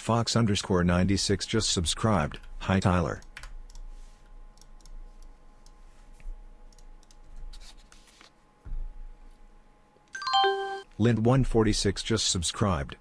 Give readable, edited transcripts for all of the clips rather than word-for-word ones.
Fox_96 just subscribed. Hi Tyler. Lind146 just subscribed.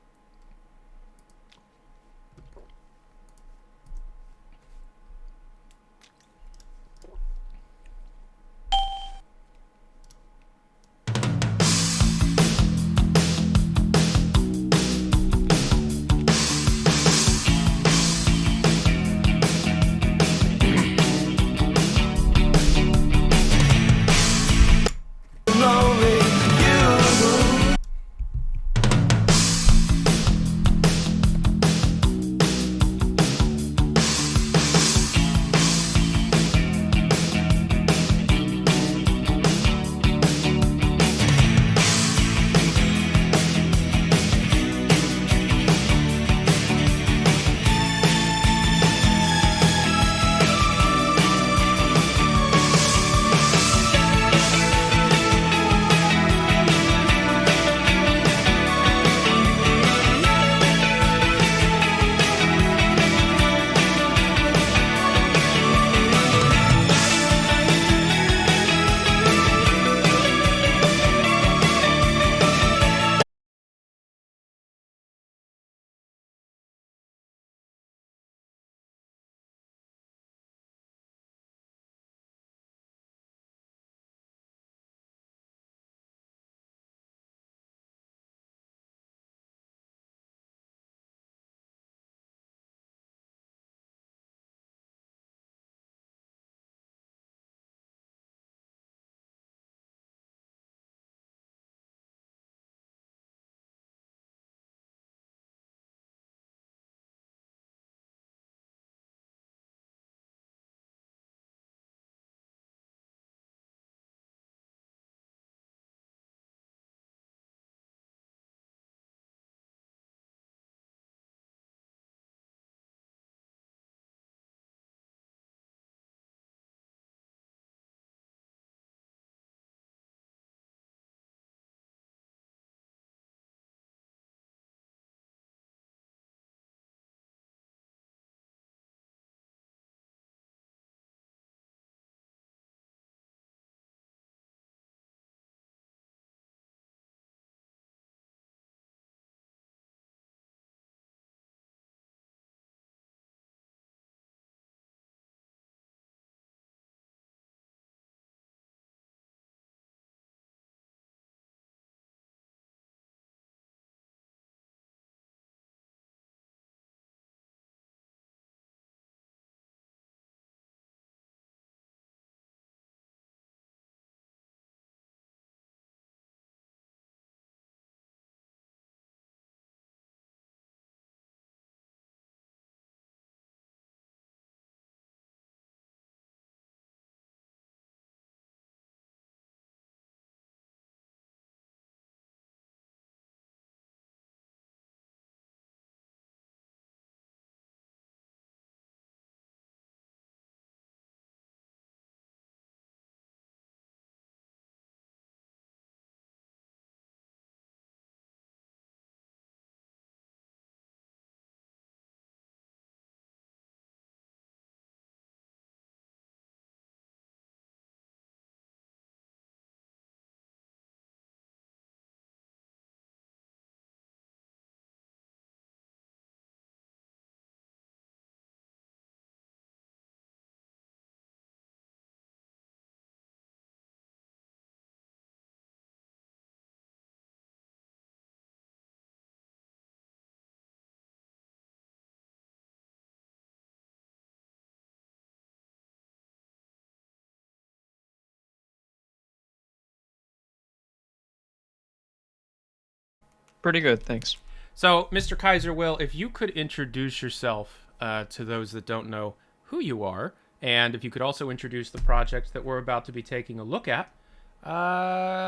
Pretty good, thanks. So, Mr. Kaiser, Will, if you could introduce yourself to those that don't know who you are, and if you could also introduce the project that we're about to be taking a look at,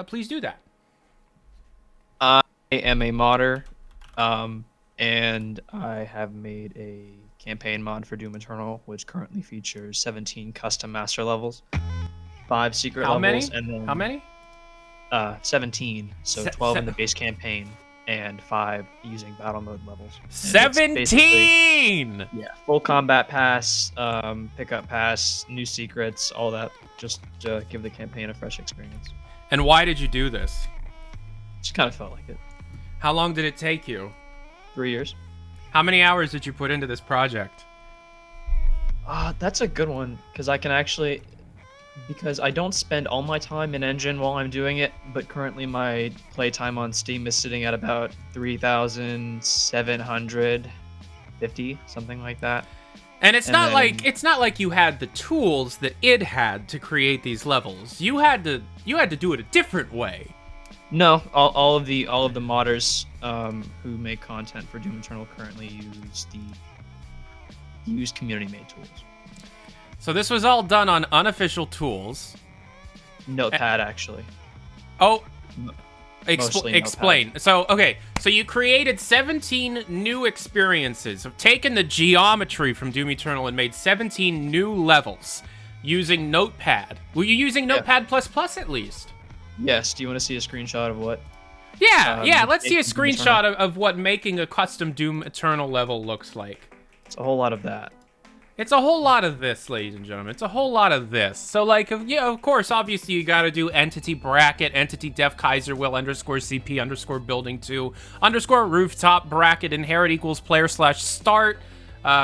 please do that. I am a modder, and I have made a campaign mod for Doom Eternal, which currently features 17 custom master levels, 5 secret How levels, many? and then How many? 17, so 12 in the base campaign, and 5 using battle mode levels. And it's basically- 17. Yeah, full combat pass, pickup pass, new secrets, all that. Just to give the campaign a fresh experience. And why did you do this? Just kind of felt like it. How long did it take you? 3 years. How many hours did you put into this project? That's a good one because because I don't spend all my time in engine while I'm doing it, but currently my playtime on Steam is sitting at about 3,750, something like that. And it's And not then- like you had the tools that id had to create these levels. You had to do it a different way. No, all of the modders who make content for Doom Eternal currently use community-made tools. So this was all done on unofficial tools. Notepad, actually. Oh, Mostly explain. So you created 17 new experiences. Have taken the geometry from Doom Eternal and made 17 new levels using Notepad. Were you using Notepad++ at least? Yes. Do you want to see a screenshot of what? Yeah. Let's see a making Doom screenshot Eternal? of what making a custom Doom Eternal level looks like. It's a whole lot of that. It's a whole lot of this, ladies and gentlemen. It's a whole lot of this. So, like, yeah, of course, obviously, you gotta do entity bracket, entity def Kaiser will underscore CP underscore building 2 underscore rooftop bracket inherit equals player slash start.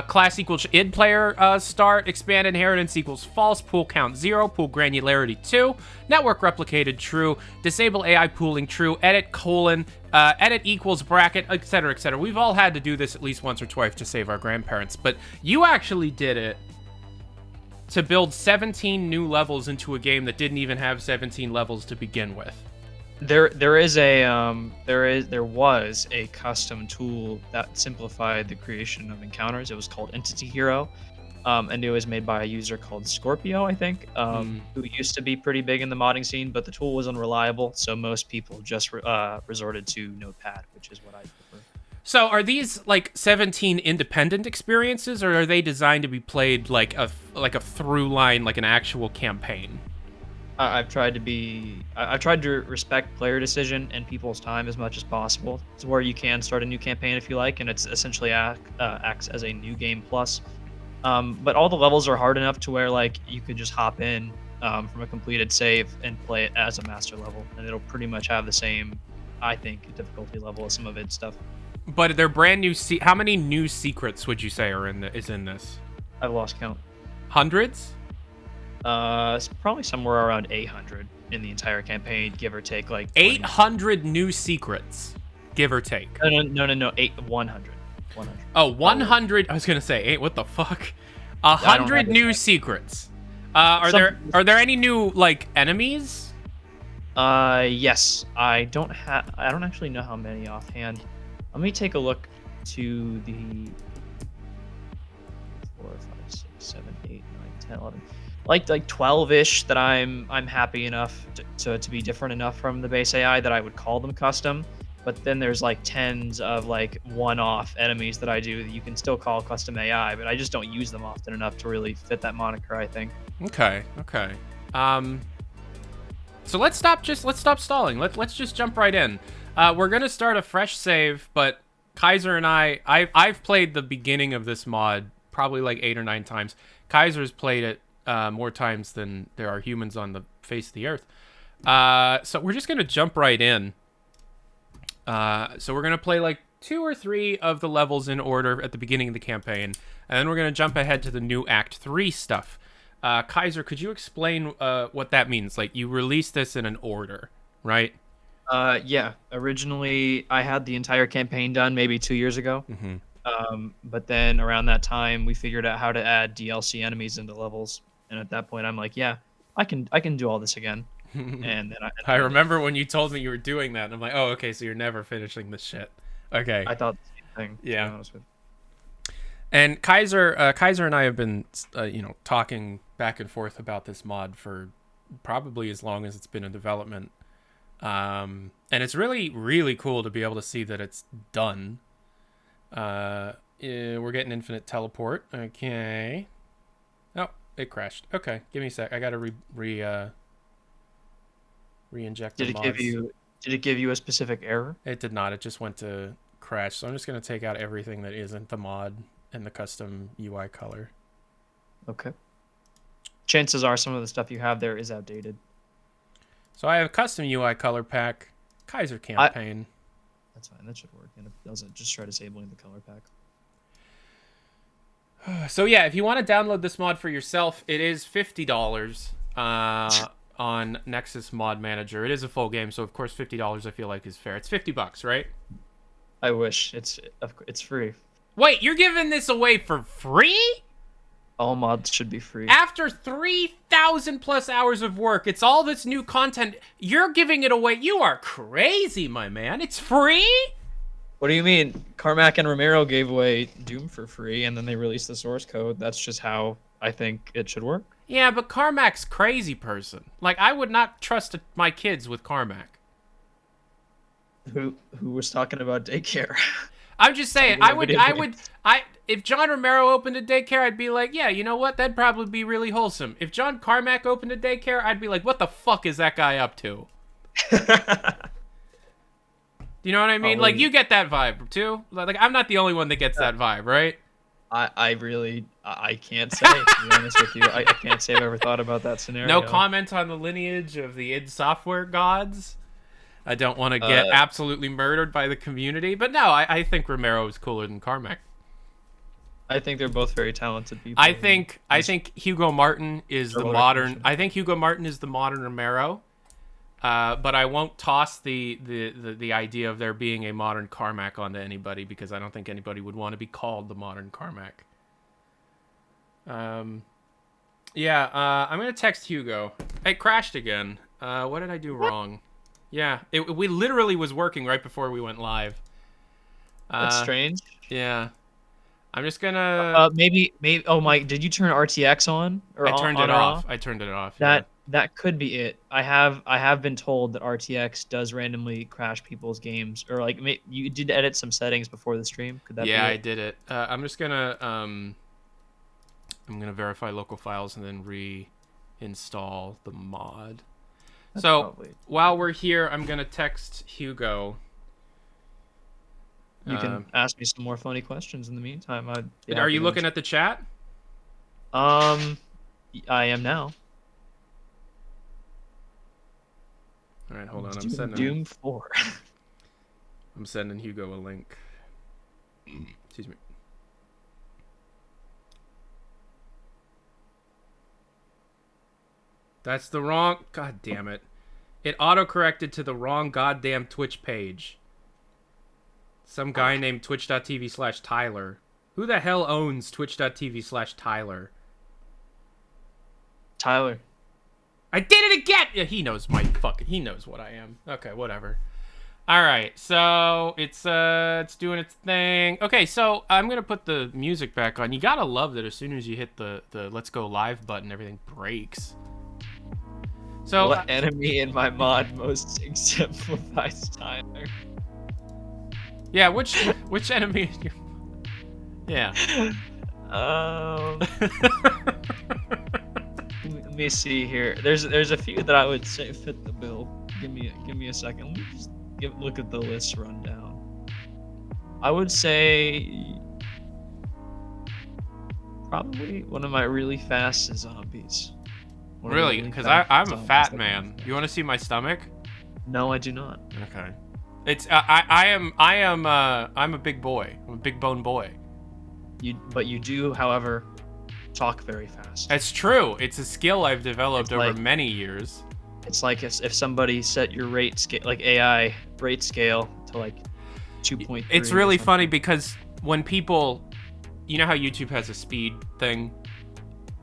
Class equals id player start, expand inheritance equals false, pool count 0, pool granularity 2, network replicated true, disable AI pooling true, edit colon, edit equals bracket, etc., etc. We've all had to do this at least once or twice to save our grandparents, but you actually did it to build 17 new levels into a game that didn't even have 17 levels to begin with. There was a custom tool that simplified the creation of encounters. It was called Entity Hero, and it was made by a user called Scorpio, I think, who used to be pretty big in the modding scene, but the tool was unreliable, so most people just resorted to Notepad, which is what I prefer. So are these like 17 independent experiences, or are they designed to be played like a through line, like an actual campaign? I've tried to respect player decision and people's time as much as possible. It's where you can start a new campaign if you like, and it's essentially acts as a new game plus. But all the levels are hard enough to where like you could just hop in from a completed save and play it as a master level, and it'll pretty much have the same, I think, difficulty level as some of its stuff. But they're brand new. How many new secrets would you say is in this? I've lost count. Hundreds? It's probably somewhere around 800 in the entire campaign, give or take. Like 20. 800 new secrets, give or take. No, 100. 100. Oh, 100. I was gonna say 8. What the fuck? 100 new secrets. Are there any new like enemies? Yes. I don't actually know how many offhand. Let me take a look to the 4, 5, 6, 7, 8, 9, 10, 11. Like 12-ish that I'm happy enough to be different enough from the base AI that I would call them custom. But then there's like tens of like one-off enemies that I do that you can still call custom AI, but I just don't use them often enough to really fit that moniker, I think. Okay. So let's stop stalling. Let's just jump right in. We're gonna start a fresh save, but Kaiser and I've played the beginning of this mod probably like 8 or 9 times. Kaiser's played it more times than there are humans on the face of the earth. So we're just gonna jump right in. So we're gonna play like 2 or 3 of the levels in order at the beginning of the campaign, and then we're gonna jump ahead to the new Act 3 stuff. Kaiser, could you explain what that means? Like, you released this in an order, right? Yeah. Originally, I had the entire campaign done maybe 2 years ago. But then around that time, we figured out how to add DLC enemies into levels, and at that point, I'm like, yeah, I can do all this again. And then I remember when you told me you were doing that, and I'm like, oh, okay, so you're never finishing this shit. Okay. I thought the same thing. Yeah. To be honest with you. And Kaiser and I have been, talking back and forth about this mod for probably as long as it's been in development. And it's really, really cool to be able to see that it's done. We're getting infinite teleport. Okay. Oh, it crashed. Okay, give me a sec. I gotta re-inject the mods. Did Did it give you a specific error? It did not. It just went to crash. So I'm just going to take out everything that isn't the mod and the custom UI color. Okay. Chances are some of the stuff you have there is outdated. So I have custom UI color pack, Kaiser campaign. That's fine. That should work. And if it doesn't, just try disabling the color pack. So yeah, if you want to download this mod for yourself, it is $50 on Nexus Mod Manager. It is a full game, so of course $50 I feel like is fair. It's $50, right? I wish. It's free. Wait, you're giving this away for free? All mods should be free. After 3,000 plus hours of work, it's all this new content. You're giving it away. You are crazy, my man. It's free? What do you mean? Carmack and Romero gave away Doom for free, and then they released the source code. That's just how I think it should work. Yeah, but Carmack's crazy person. Like, I would not trust my kids with Carmack. Who was talking about daycare? I'm just saying, if John Romero opened a daycare, I'd be like, yeah, you know what? That'd probably be really wholesome. If John Carmack opened a daycare, I'd be like, what the fuck is that guy up to? You know what I mean? Like, you get that vibe, too? Like, I'm not the only one that gets that vibe, right? I can't say, to be honest with you. I can't say I've ever thought about that scenario. No comment on the lineage of the id Software gods. I don't want to get absolutely murdered by the community. But no, I think Romero is cooler than Carmack. I think they're both very talented people. I think Hugo Martin is the modern... I think Hugo Martin is the modern Romero. But I won't toss the idea of there being a modern Carmack onto anybody because I don't think anybody would want to be called the modern Carmack. I'm going to text Hugo. It crashed again. What did I do wrong? Yeah, we literally was working right before we went live. That's strange. Yeah. I'm just going to... Maybe... Oh, Mike, did you turn RTX on? Or I turned it off. I turned it off. That could be it. I have been told that RTX does randomly crash people's games, or like you did edit some settings before the stream. Could that be it? I did it. I'm just gonna verify local files and then reinstall the mod. While we're here, I'm gonna text Hugo. You can ask me some more funny questions in the meantime. Are you looking at the chat? I am now. All right, hold on. I'm sending Doom 4. I'm sending Hugo a link. Excuse me. That's the wrong... God damn it. It auto-corrected to the wrong goddamn Twitch page. Some guy named twitch.tv/Tyler. Who the hell owns twitch.tv/Tyler? Tyler. I did it again! Yeah, he knows he knows what I am. Okay, whatever. Alright, so it's doing its thing. Okay, so I'm gonna put the music back on. You gotta love that as soon as you hit the Let's Go Live button, everything breaks. So what enemy in my mod most exemplifies Tyler? Yeah, which enemy is your... Yeah. Let me see here. There's a few that I would say fit the bill. Give me a second. Let me just look at the list rundown. I would say probably one of my really fast zombies. Really? Because I'm a fat man. You want to see my stomach? No, I do not. Okay. It's I'm a big boy. I'm a big bone boy. But you do, however, talk very fast. It's true. It's a skill I've developed over many years. It's like if somebody set your rate scale, like AI rate scale, to like 2.3. It's really funny because when people, you know how YouTube has a speed thing?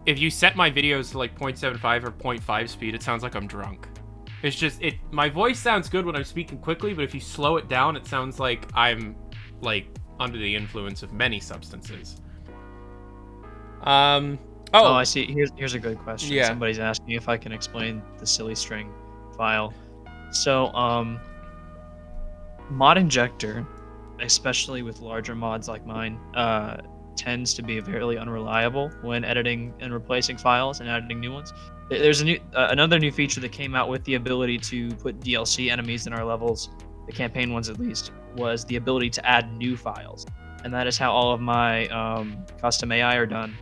If you set my videos to like 0.75 or 0.5 speed, it sounds like I'm drunk. It's just, my voice sounds good when I'm speaking quickly, but if you slow it down, it sounds like I'm like under the influence of many substances. Oh, I see. Here's a good question. Yeah. Somebody's asking if I can explain the silly string file. So, mod injector, especially with larger mods like mine, tends to be fairly unreliable when editing and replacing files and adding new ones. There's another new feature that came out with the ability to put DLC enemies in our levels, the campaign ones at least, was the ability to add new files. And that is how all of my custom AI are done.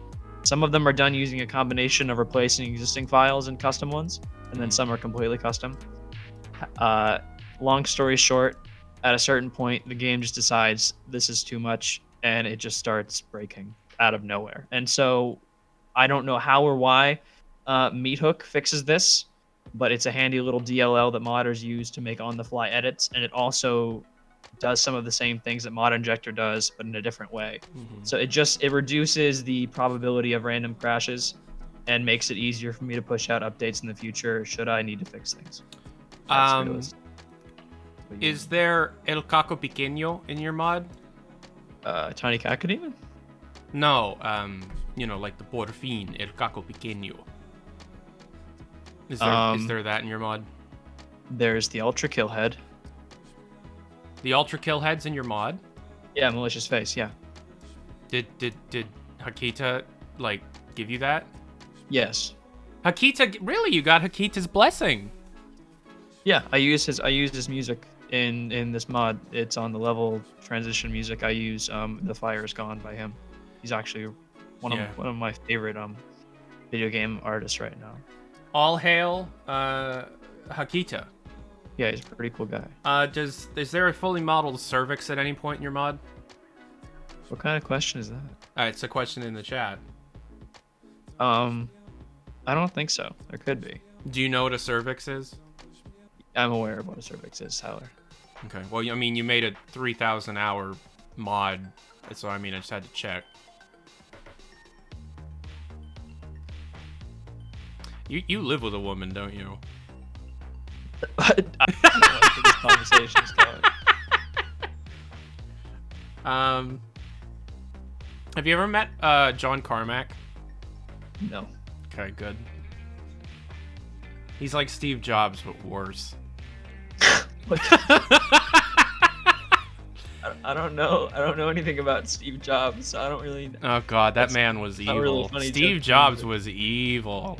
Some of them are done using a combination of replacing existing files and custom ones, and then some are completely custom. Long story short, at a certain point, the game just decides this is too much, and it just starts breaking out of nowhere. And so I don't know how or why Meathook fixes this, but it's a handy little DLL that modders use to make on-the-fly edits, and it also does some of the same things that Mod Injector does, but in a different way. So it reduces the probability of random crashes and makes it easier for me to push out updates in the future should I need to fix things. That's realistic. Is there El Caco Pequeño in your mod? Tiny Cacodemon? No, like the por fin, El Caco Pequeño. Is there that in your mod? There's the Ultra Kill Head. The Ultra Kill Head's in your mod? Yeah, Malicious Face, yeah. Did Hakita, give you that? Yes. Hakita, really? You got Hakita's blessing? Yeah, I use his music in this mod. It's on the level transition music I use. The Fire Is Gone by him. He's actually one of my favorite video game artists right now. All hail Hakita. Yeah, he's a pretty cool guy. Is there a fully modeled cervix at any point in your mod? What kind of question is that? It's a question in the chat. I don't think so. There could be. Do you know what a cervix is? I'm aware of what a cervix is, Tyler. Okay. Well, I mean, you made a 3,000 hour mod, so I mean, I just had to check. You live with a woman, don't you? I don't know where this conversation is going. Have you ever met John Carmack? No. Okay, good. He's like Steve Jobs, but worse. I don't know anything about Steve Jobs, so I don't really. Oh god, that man was evil. Really funny Steve Jobs was evil.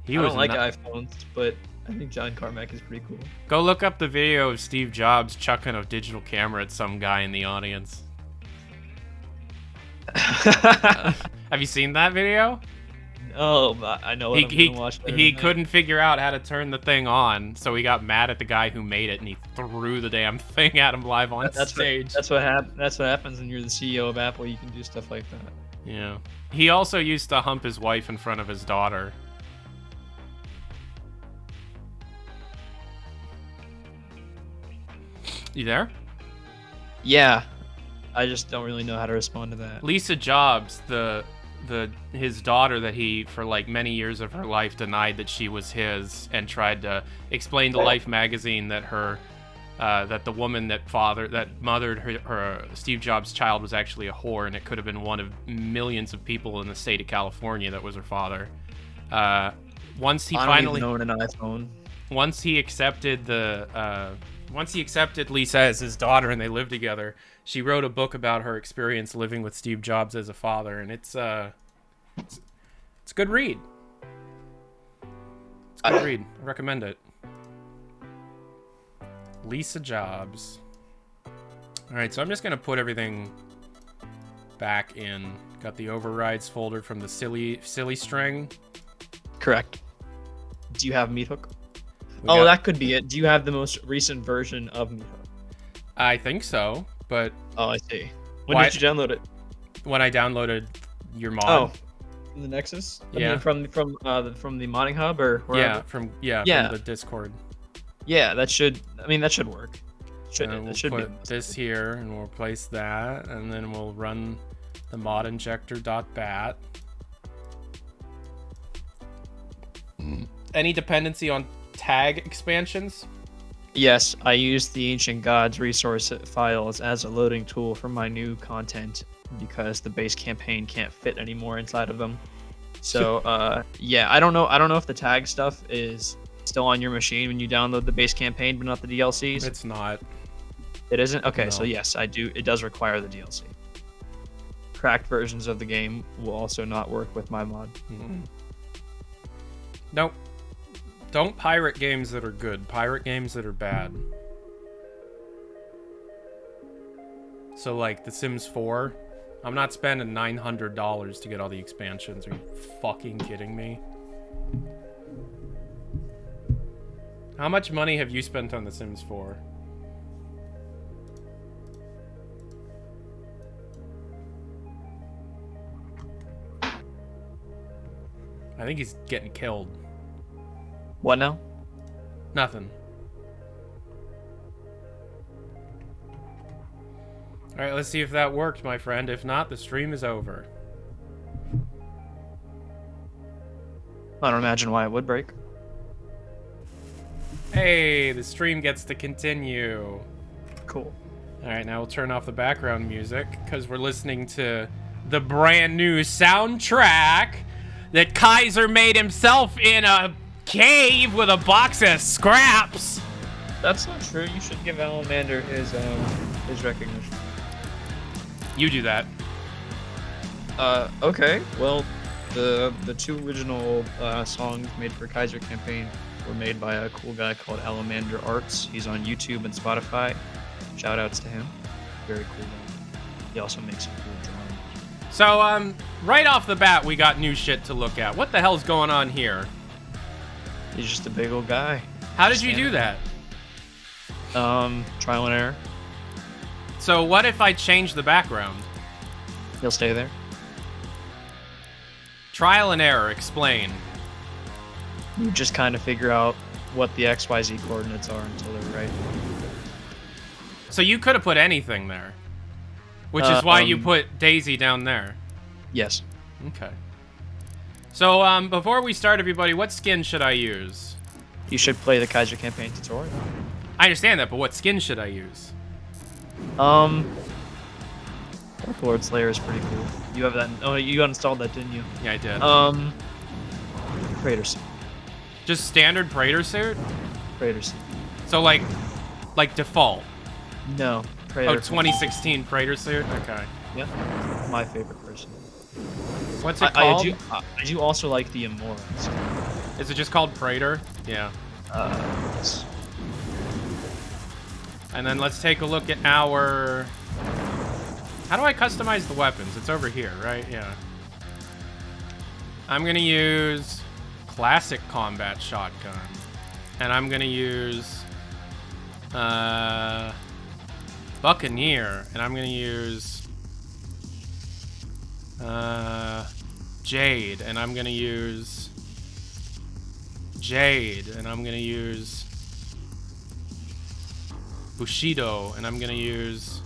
I don't like iPhones, but I think John Carmack is pretty cool. Go look up the video of Steve Jobs chucking a digital camera at some guy in the audience. Have you seen that video? No, but I know what I'm gonna watch later He tonight. couldn't figure out how to turn the thing on, so he got mad at the guy who made it, and he threw the damn thing at him live on stage. That's what happens when you're the CEO of Apple. You can do stuff like that. Yeah. He also used to hump his wife in front of his daughter. You there? Yeah, I just don't really know how to respond to that. Lisa Jobs, his daughter that he, for like many years of her life, denied that she was his and tried to explain to Life magazine that that the woman that mothered her Steve Jobs' child was actually a whore, and it could have been one of millions of people in the state of California that was her father. Once he finally own an iPhone. Once he accepted Lisa as his daughter and they lived together, she wrote a book about her experience living with Steve Jobs as a father, and it's a good read. It's a good read. I recommend it. Lisa Jobs. All right, so I'm just gonna put everything back in. Got the overrides folder from the silly string. Correct. Do you have Meathook? Got- that could be it. Do you have the most recent version of Meathook? I think so, but Oh, I see. When Why- did you download it? when I downloaded your mod, Oh, from the Nexus? Yeah. I mean, from the modding hub or wherever? from Yeah. the Discord. Yeah, that should work. We'll put this here, and we'll replace that, and then we'll run the mod injector.bat. Any dependency on tag expansions? Yes, I use the Ancient Gods resource files as a loading tool for my new content because the base campaign can't fit anymore inside of them. So, yeah, I don't know if the tag stuff is still on your machine when you download the base campaign, but not the DLCs. It's not. It isn't? Okay, No. so yes, I do. It does require the DLC. Cracked versions of the game will also not work with my mod. Nope. Don't pirate games that are good. Pirate games that are bad. So, like, The Sims 4. I'm not spending $900 to get all the expansions. Are you fucking kidding me? How much money have you spent on The Sims 4? I think he's getting killed. What now? Nothing. Alright, let's see if that worked, my friend. If not, the stream is over. I don't imagine why it would break. Hey, the stream gets to continue. Cool. Alright, now we'll turn off the background music, because we're listening to the brand new soundtrack that Kaiser made himself in a cave with a box of scraps. That's not true. You should give Alamander his recognition. You do that. Okay. Well, the two original songs made for Kaiser campaign were made by a cool guy called Alamander Arts. He's on YouTube and Spotify. Shout outs to him. Very cool guy. He also makes some cool drawings. So, right off the bat, we got new shit to look at. What the hell's going on here? He's just a big old guy. How did you do that? Trial and error. So what if I change the background? He'll stay there. Trial and error, explain. You just kind of figure out what the XYZ coordinates are until they're right. So you could have put anything there. Which is why you put Daisy down there. Yes. Okay. So, before we start, everybody, what skin should I use? You should play the Kaiser campaign tutorial. I understand that, but what skin should I use? Dark Lord Slayer is pretty cool. You have that. Oh, you uninstalled that, didn't you? Yeah, I did. Praetor suit. Just standard Praetor suit? Praetor suit. So, like default? No. Praetor. Oh, 2016 Praetor suit? Okay. Yeah. My favorite person. What's it called? I do also like the Immorals. Is it just called Praetor? Yeah. Yes. And then let's take a look at our... How do I customize the weapons? It's over here, right? Yeah. I'm going to use classic combat shotgun. And I'm going to use Buccaneer. And I'm going to use Jade. And I'm going to use Jade. And I'm going to use Bushido. And I'm going to use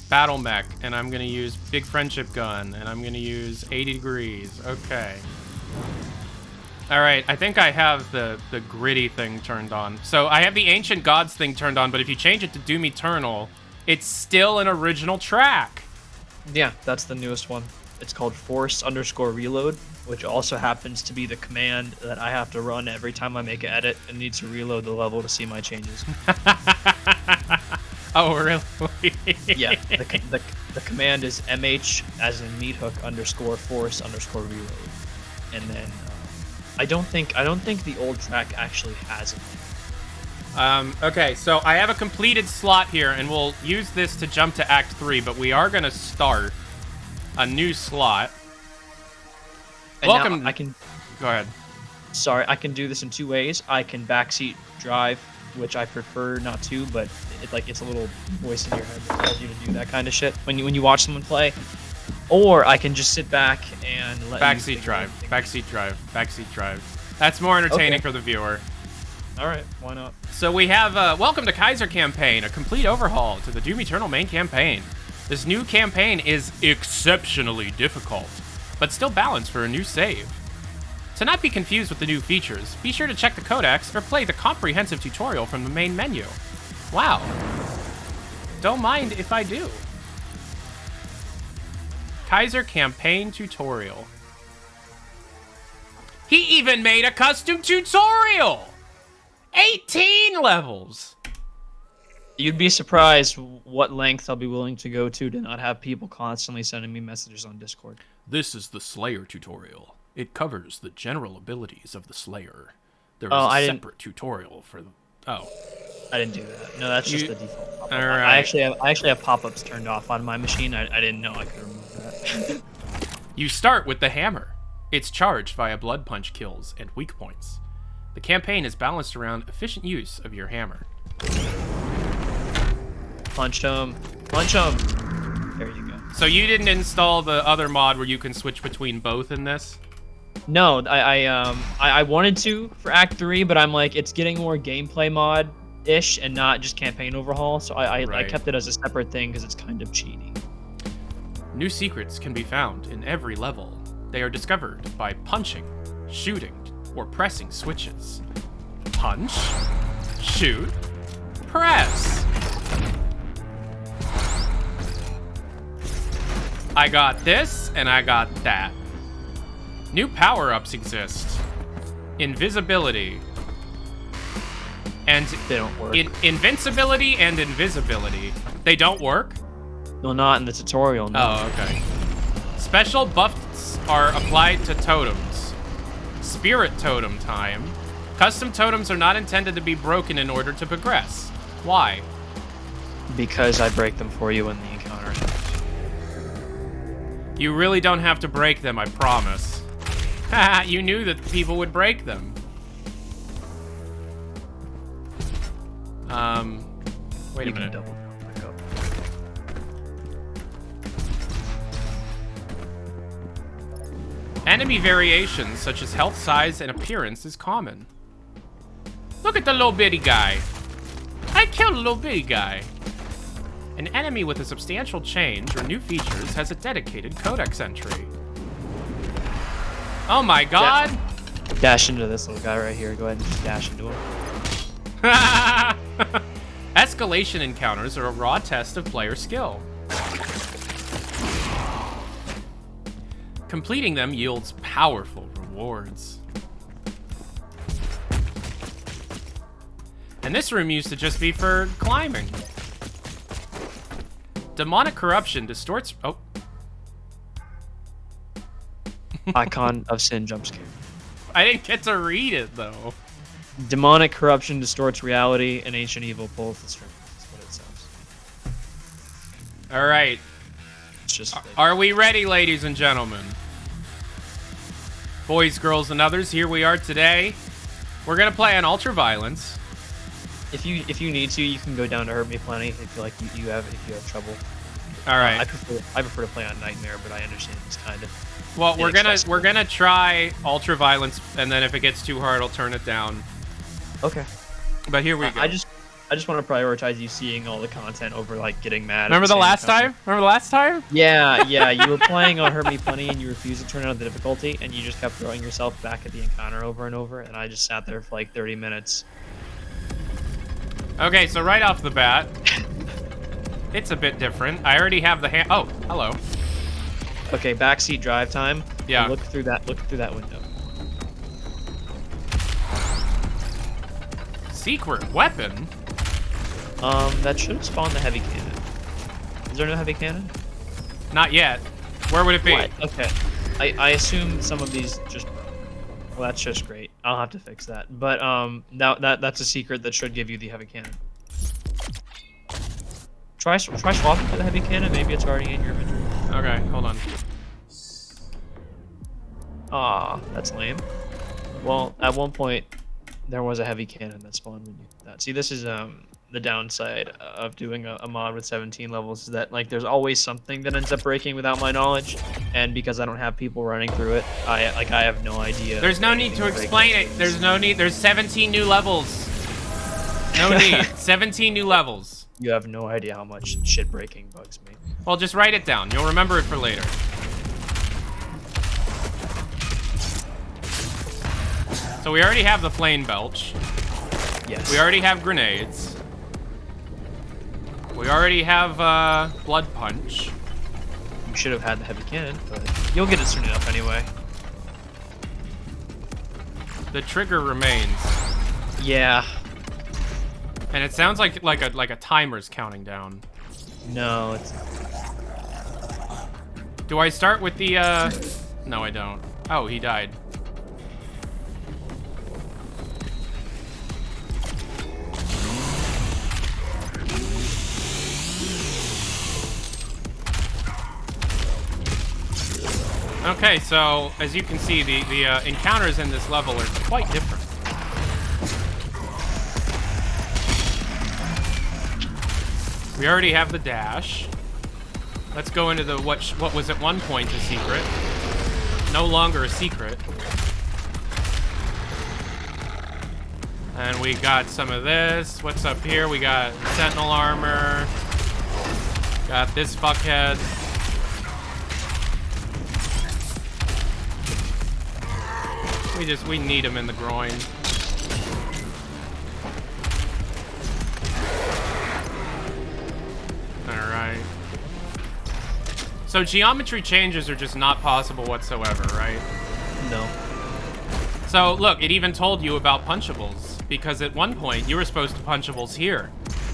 Battle Mech, and I'm gonna use Big Friendship Gun, and I'm gonna use 80 Degrees. Okay. Alright, I think I have the gritty thing turned on. So I have the Ancient Gods thing turned on, but if you change it to Doom Eternal, it's still an original track. Yeah, that's the newest one. It's called force_reload, which also happens to be the command that I have to run every time I make an edit and need to reload the level to see my changes. Oh, really? Yeah, the command is mh as in meat hook _force_reload, and then I don't think the old track actually has it. Okay, so I have a completed slot here, and we'll use this to jump to Act 3, but we are gonna start a new slot. And Welcome. now I can. Go ahead. Sorry, I can do this in two ways. I can backseat drive, which I prefer not to, but it's a little voice in your head that tells you to do that kind of shit when you watch someone play. Or I can just sit back and let Backseat drive. Backseat drive. Backseat drive. That's more entertaining for the viewer. All right, why not? So we have Welcome to Kaiser campaign, a complete overhaul to the Doom Eternal main campaign. This new campaign is exceptionally difficult, but still balanced for a new save. To not be confused with the new features, be sure to check the codex or play the comprehensive tutorial from the main menu. Wow. Don't mind if I do. Kaiser campaign tutorial. He even made a custom tutorial! 18 levels! You'd be surprised what length I'll be willing to go to not have people constantly sending me messages on Discord. This is the Slayer tutorial. It covers the general abilities of the Slayer. There is Oh, a separate tutorial for the... Oh. I didn't do that. No, that's just the default pop-up. All right. I actually have pop-ups turned off on my machine. I didn't know I could remove that. You start with the hammer. It's charged via blood punch kills and weak points. The campaign is balanced around efficient use of your hammer. Punch him. Punch him. There you go. So you didn't install the other mod where you can switch between both in this? No, I wanted to for Act 3, but I'm like, it's getting more gameplay mod-ish and not just campaign overhaul, so I Right. kept it as a separate thing because it's kind of cheaty. New secrets can be found in every level. They are discovered by punching, shooting, or pressing switches. Punch, shoot, press. I got this, and I got that. New power-ups exist. Invisibility. And They don't work. invincibility and invisibility. They don't work? No, not in the tutorial. No. Oh, okay. Special buffs are applied to totems. Spirit totem time. Custom totems are not intended to be broken in order to progress. Why? Because I break them for you in the encounter. You really don't have to break them, I promise. Haha, you knew that people would break them. Wait a You can minute. double back up. Enemy variations, such as health size and appearance, is common. Look at the little bitty guy. I killed a little bitty guy. An enemy with a substantial change or new features has a dedicated codex entry. Oh my god! Dash into this little guy right here. Go ahead and just dash into him. Escalation encounters are a raw test of player skill. Completing them yields powerful rewards. And this room used to just be for climbing. Demonic corruption distorts... Oh. Icon of Sin jump scare. I didn't get to read it, though. Demonic corruption distorts reality, and ancient evil pulls the strings. That's what it says. All right. It's just Are we ready, ladies and gentlemen? Boys, girls, and others, here we are today. We're going to play on Ultraviolence. if you need to, you can go down to Hurt Me Plenty if you have trouble. All right. I prefer to play on Nightmare, but I understand it's kind of. Well, we're inaccessible. gonna try Ultraviolence, and then if it gets too hard, I'll turn it down. Okay. But here we go. I just want to prioritize you seeing all the content over like getting mad. Remember the last time? Yeah, you were playing on Hurt Me Plenty and you refused to turn on the difficulty, and you just kept throwing yourself back at the encounter over and over, and I just sat there for like 30 minutes. Okay, so right off the bat, it's a bit different. I already have the Oh, hello. Okay, backseat drive time. Yeah. Look through that window. Secret weapon? That should spawn the heavy cannon. Is there no heavy cannon? Not yet. Where would it be? What? Okay. I assume some of these just. Well, that's just great. I'll have to fix that. But that's a secret that should give you the heavy cannon. Try swapping for the heavy cannon. Maybe it's already in your inventory. Okay, hold on. Aw, that's lame. Well, at one point, there was a heavy cannon that spawned when you did that. See, this is the downside of doing a mod with 17 levels, is that like there's always something that ends up breaking without my knowledge, and because I don't have people running through it, I have no idea. There's no need to explain it. There's no need. There's 17 new levels. No need. 17 new levels. You have no idea how much shit breaking bugs me. Well, just write it down. You'll remember it for later. So we already have the flame belch. Yes. We already have grenades. We already have blood punch. You should have had the heavy cannon, but you'll get it soon enough anyway. The trigger remains. Yeah. And it sounds like a timer's counting down. No, it's. Do I start with the, No, I don't. Oh, he died. Okay, so as you can see, the encounters in this level are quite different. We already have the dash. Let's go into the what was at one point a secret. No longer a secret. And we got some of this. What's up here? We got sentinel armor. Got this fuckhead. We need him in the groin. Alright. So geometry changes are just not possible whatsoever, right? No. So look, it even told you about punchables, because at one point you were supposed to punchables here,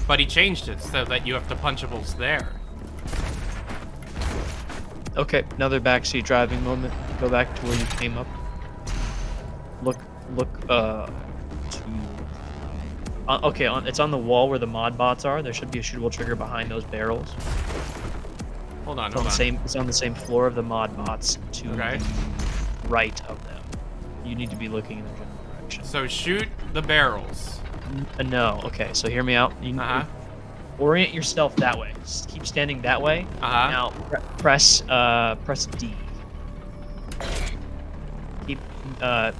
but he changed it so that you have to punchables there. Okay, another backseat driving moment. Go back to where you came up. Look, it's on the wall where the mod bots are. There should be a shootable trigger behind those barrels. Hold on, It's on the same floor of the mod bots to Okay. the right of them. You need to be looking in the general direction. So shoot the barrels. No, okay, so hear me out. You orient yourself that way. Just keep standing that way. Now press D.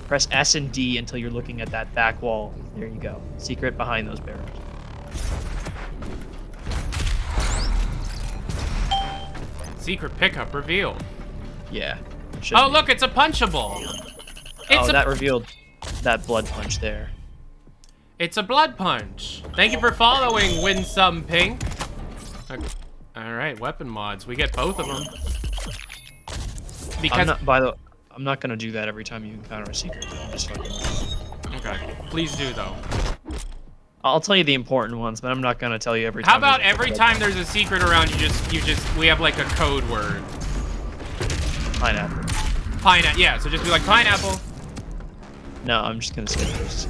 Press S and D until you're looking at that back wall. There you go. Secret behind those barrels. Secret pickup revealed. Yeah. Oh, look, it's a punchable. That revealed that blood punch there. It's a blood punch. Thank you for following, Winsome Pink. Okay. All right, weapon mods. We get both of them. Because I'm not gonna do that every time you encounter a secret. I'm just fucking... Okay, please do though. I'll tell you the important ones, but I'm not gonna tell you every time. How about every time there's a secret around, we have like a code word. Pineapple. Pineapple. Yeah, so just be like pineapple. No, I'm just gonna say this.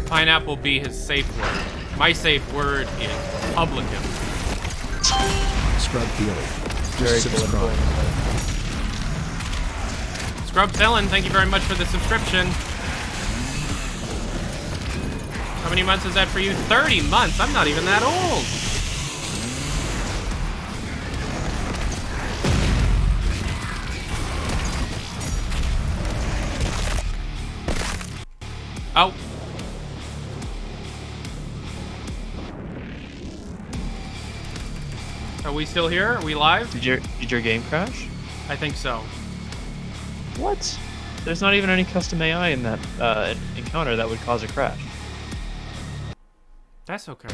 Pineapple be his safe word. My safe word is publican. Scrub Feely. Very Just subscribe. Scrub Villain, thank you very much for the subscription. How many months is that for you? 30 months? I'm not even that old. Oh. Are we still here? Are we live? Did your game crash? I think so. What? There's not even any custom AI in that encounter that would cause a crash. That's okay.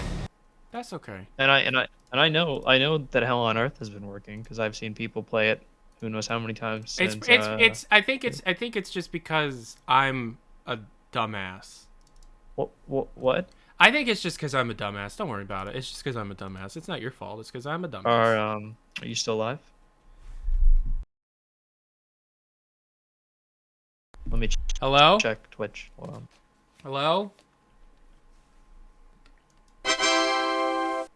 That's okay. And I know that Hell on Earth has been working because I've seen people play it. Who knows how many times? Since, I think it's just because I'm a dumbass. What? I think it's just because I'm a dumbass. Don't worry about it. It's just because I'm a dumbass. It's not your fault. It's because I'm a dumbass. Are you still alive? Let me Hello? check Twitch. Hold on. Hello?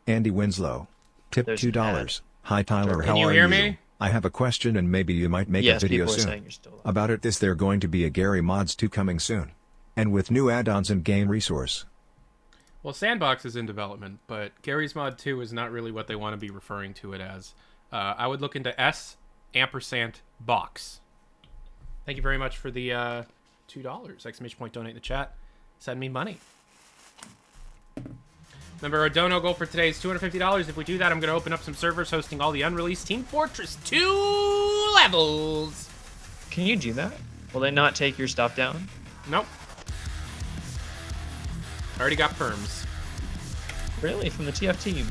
Andy Winslow. Tip There's $2. Hi Tyler, Can how you are hear you? me? I have a question and maybe you might make Yes, a video people are soon. saying you're still alive. About it, is there going to be a Gary Mods 2 coming soon? And with new add-ons and game resource. Well, Sandbox is in development, but Gary's Mod 2 is not really what they want to be referring to it as. I would look into S&box. Thank you very much for the $2. Exclamation point donate in the chat. Send me money. Remember, our dono goal for today is $250. If we do that, I'm going to open up some servers hosting all the unreleased Team Fortress 2 levels. Can you do that? Will they not take your stuff down? Nope. I already got perms. Really? From the TF team?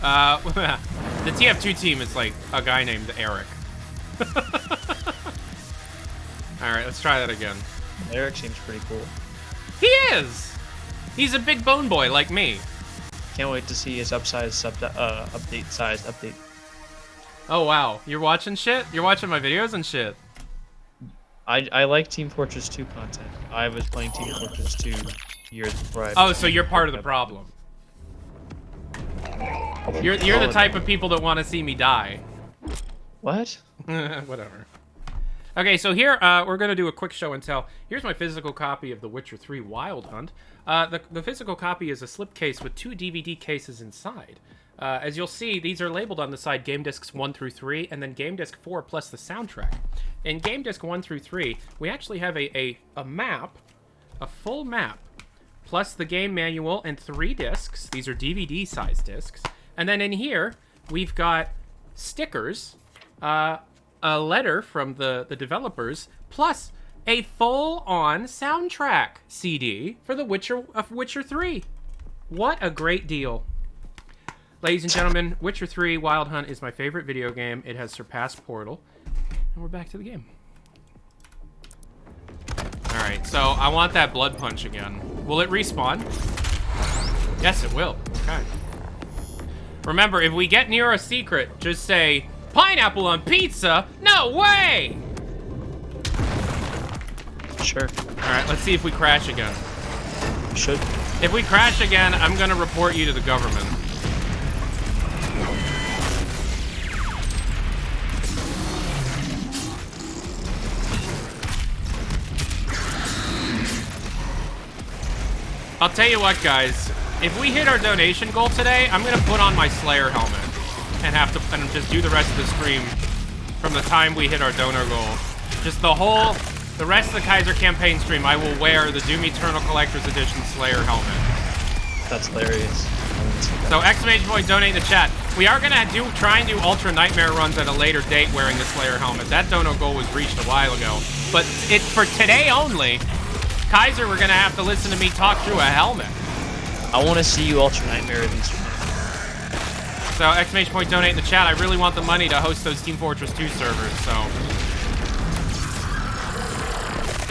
The TF2 team is like a guy named Eric. Alright, let's try that again. Eric seems pretty cool. He is! He's a big bone boy like me. Can't wait to see his update. Oh wow, you're watching shit? You're watching my videos and shit. I like Team Fortress 2 content. I was playing Team Fortress 2 years before I. Oh, so you're part of the problem. You're the type of people that want to see me die. What? Whatever. Okay, so here we're gonna do a quick show and tell. Here's my physical copy of The Witcher 3 Wild Hunt. The physical copy is a slipcase with 2 DVD cases inside. As you'll see, these are labeled on the side Game Discs 1 through 3, and then Game Disc 4 plus the soundtrack. In Game Disc 1 through 3, we actually have a map, a full map, plus the game manual and 3 discs. These are DVD-sized discs. And then in here, we've got stickers, a letter from the developers, plus a full-on soundtrack CD for The Witcher 3. What a great deal. Ladies and gentlemen, Witcher 3 Wild Hunt is my favorite video game. It has surpassed Portal. And we're back to the game. Alright, so I want that blood punch again. Will it respawn? Yes, it will. Okay. Remember, if we get near a secret, just say, pineapple on pizza? No way! Sure. Alright, let's see if we crash again. Should. If we crash again, I'm gonna report you to the government. I'll tell you what, guys. If we hit our donation goal today, I'm gonna put on my Slayer helmet and just do the rest of the stream from the time we hit our donor goal. Just the rest of the Kaiser campaign stream, I will wear the Doom Eternal Collector's Edition Slayer helmet. That's hilarious. So exclamation point donate in the chat. We are gonna try and do Ultra Nightmare runs at a later date wearing the Slayer helmet. That dono goal was reached a while ago, but for today only. Kaiser, we're gonna have to listen to me talk through a helmet. I want to see you Ultra Nightmare these. So exclamation point donate in the chat. I really want the money to host those Team Fortress 2 servers. So,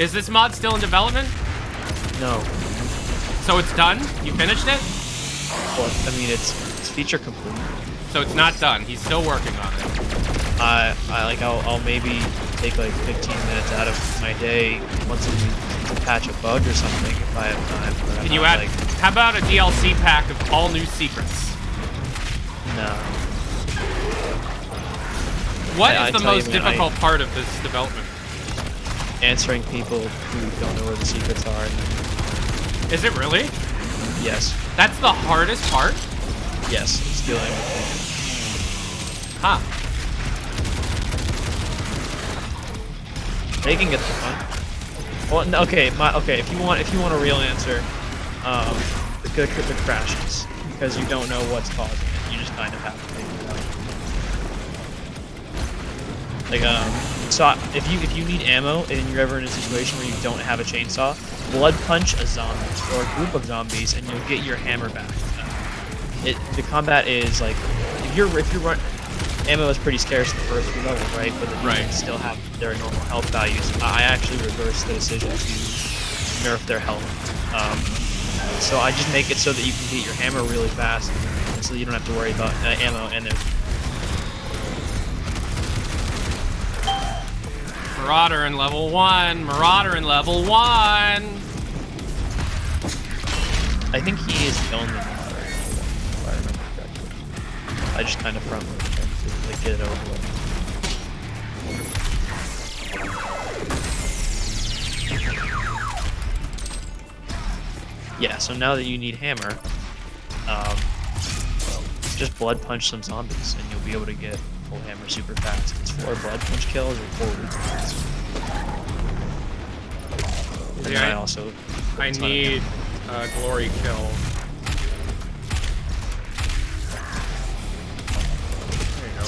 is this mod still in development? No. So it's done? You finished it? Well, I mean, it's feature complete. So it's not done. He's still working on it. I'll maybe take like 15 minutes out of my day once a week to patch a bug or something if I have time. But Can you add? How about a DLC pack of all new secrets? No. What is the most difficult part of this development? Answering people who don't know where the secrets are. Is it really? Yes. That's the hardest part? Yes, it's dealing with it. Huh. They can get the fun. Well, no, okay, if you want a real answer, the crashes, because you don't know what's causing it. You just kind of have to figure it out. Like, so if you need ammo and you're ever in a situation where you don't have a chainsaw, blood punch a zombie or a group of zombies, and you'll get your hammer back. The combat is like, if you run. Ammo is pretty scarce in the first few levels, right? But the demons still have their normal health values. I actually reversed the decision to nerf their health. So I just make it so that you can get your hammer really fast, so that you don't have to worry about ammo. And there's Marauder in level 1. Marauder in level 1. I think he is the only Marauder, if I remember correctly. I just kind of front-loaded him to like, get it over with. Yeah, so now that you need hammer, just blood punch some zombies, and you'll be able to get full hammer super fast. It's 4 blood punch kills or 4 weak points. And Yeah, I also I need a glory kill. There you go.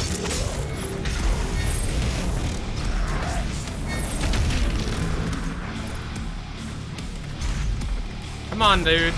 Come on, dude.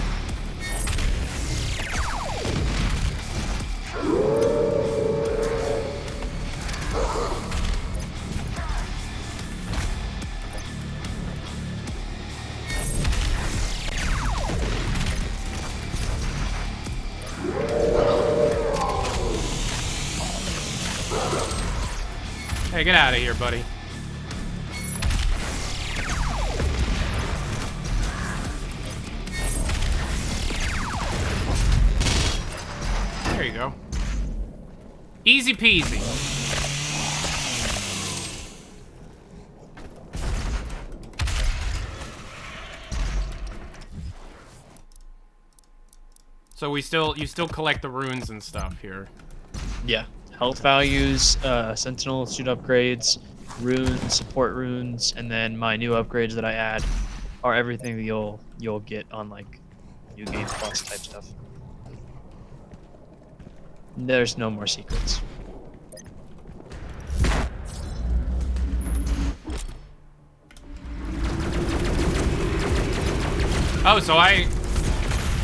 Hey, get out of here, buddy. There you go. Easy peasy. So you still collect the runes and stuff here. Yeah. Health values, sentinel suit upgrades, runes, support runes, and then my new upgrades that I add are everything that you'll get on like new game plus type stuff. There's no more secrets. Oh, so I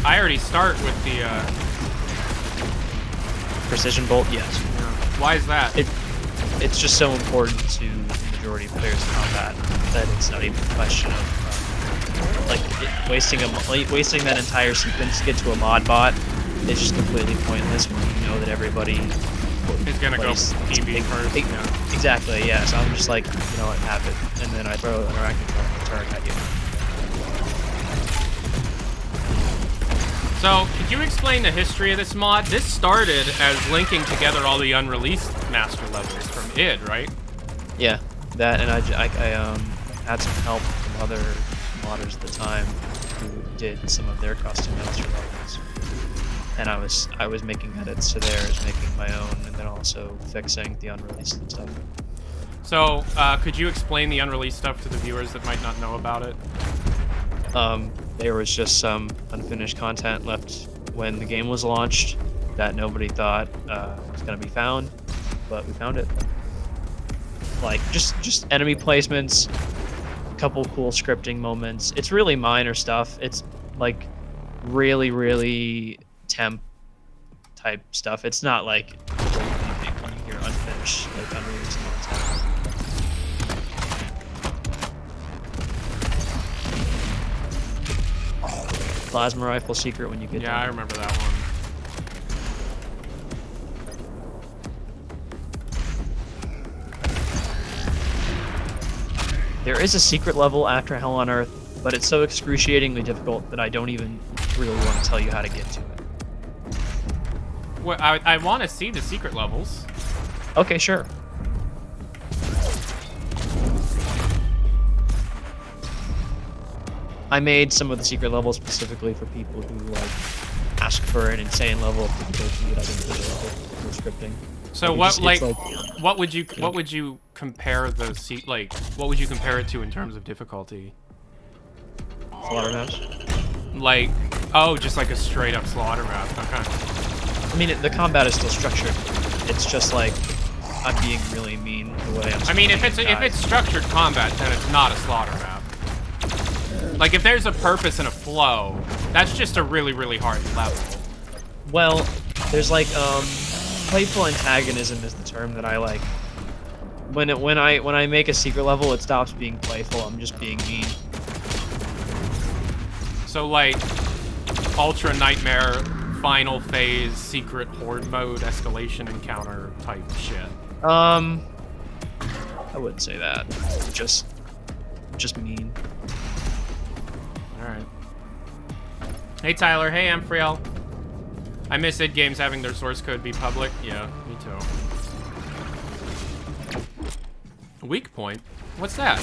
already start with the Precision bolt, yes. Why is that? It's just so important to the majority of players in combat that it's not even a question of wasting that entire sequence to get to a mod bot is just completely pointless when you know that everybody is gonna go PB first. Yeah. Exactly, yeah. So I'm just like, you know what, have it, and then I throw an interactive turret at you. So, could you explain the history of this mod? This started as linking together all the unreleased master levels from id, right? Yeah, that, and I had some help from other modders at the time who did some of their custom master levels, and I was making edits to theirs, making my own, and then also fixing the unreleased stuff. So, could you explain the unreleased stuff to the viewers that might not know about it? There was just some unfinished content left when the game was launched that nobody thought was going to be found, but we found it. Like, just enemy placements, a couple cool scripting moments. It's really minor stuff. It's, like, really, really temp type stuff. It's not, like, when you hear unfinished, like, unreleased content. Plasma rifle secret when you get Yeah, down. I remember that one. There is a secret level after Hell on Earth, but it's so excruciatingly difficult that I don't even really want to tell you how to get to it. Well, I want to see the secret levels. Okay, sure. I made some of the secret levels specifically for people who like ask for an insane level of difficulty that I didn't really level for scripting. So what would you compare what would you compare it to in terms of difficulty? Slaughterhouse. Like, oh, just like a straight up slaughterhouse. Okay. I mean, the combat is still structured. It's just like I'm being really mean the way I'm. I mean, if it's structured combat, then it's not a slaughterhouse. Like, if there's a purpose and a flow, that's just a really, really hard level. Well, there's like playful antagonism is the term that I like. When I make a secret level, it stops being playful. I'm just being mean. So like Ultra Nightmare final phase secret horde mode escalation encounter type shit. I wouldn't say that. Just mean. All right. Hey Tyler. Hey Amphriel. I miss id games having their source code be public. Yeah, me too. Weak point? What's that?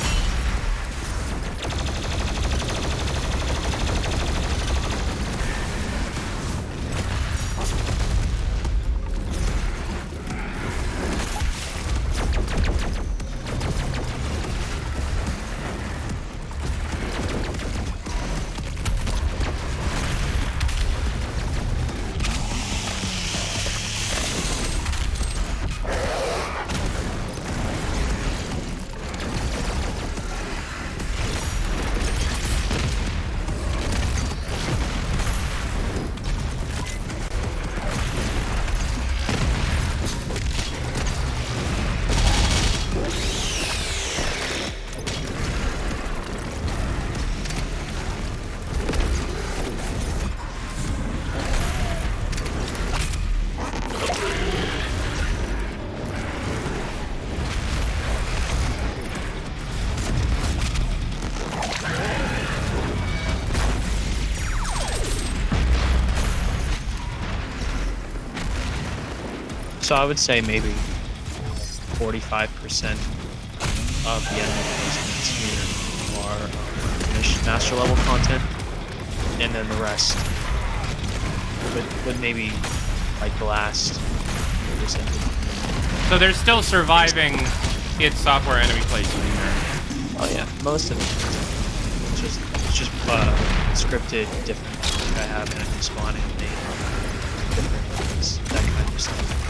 So I would say maybe 45% of the enemy placements here are finished master level content, and then the rest would maybe like the last percentage. So there's still surviving id Software enemy placement in there. Oh yeah, most of it. It's just scripted different. Like I have enemy spawning, different weapons, that kind of stuff.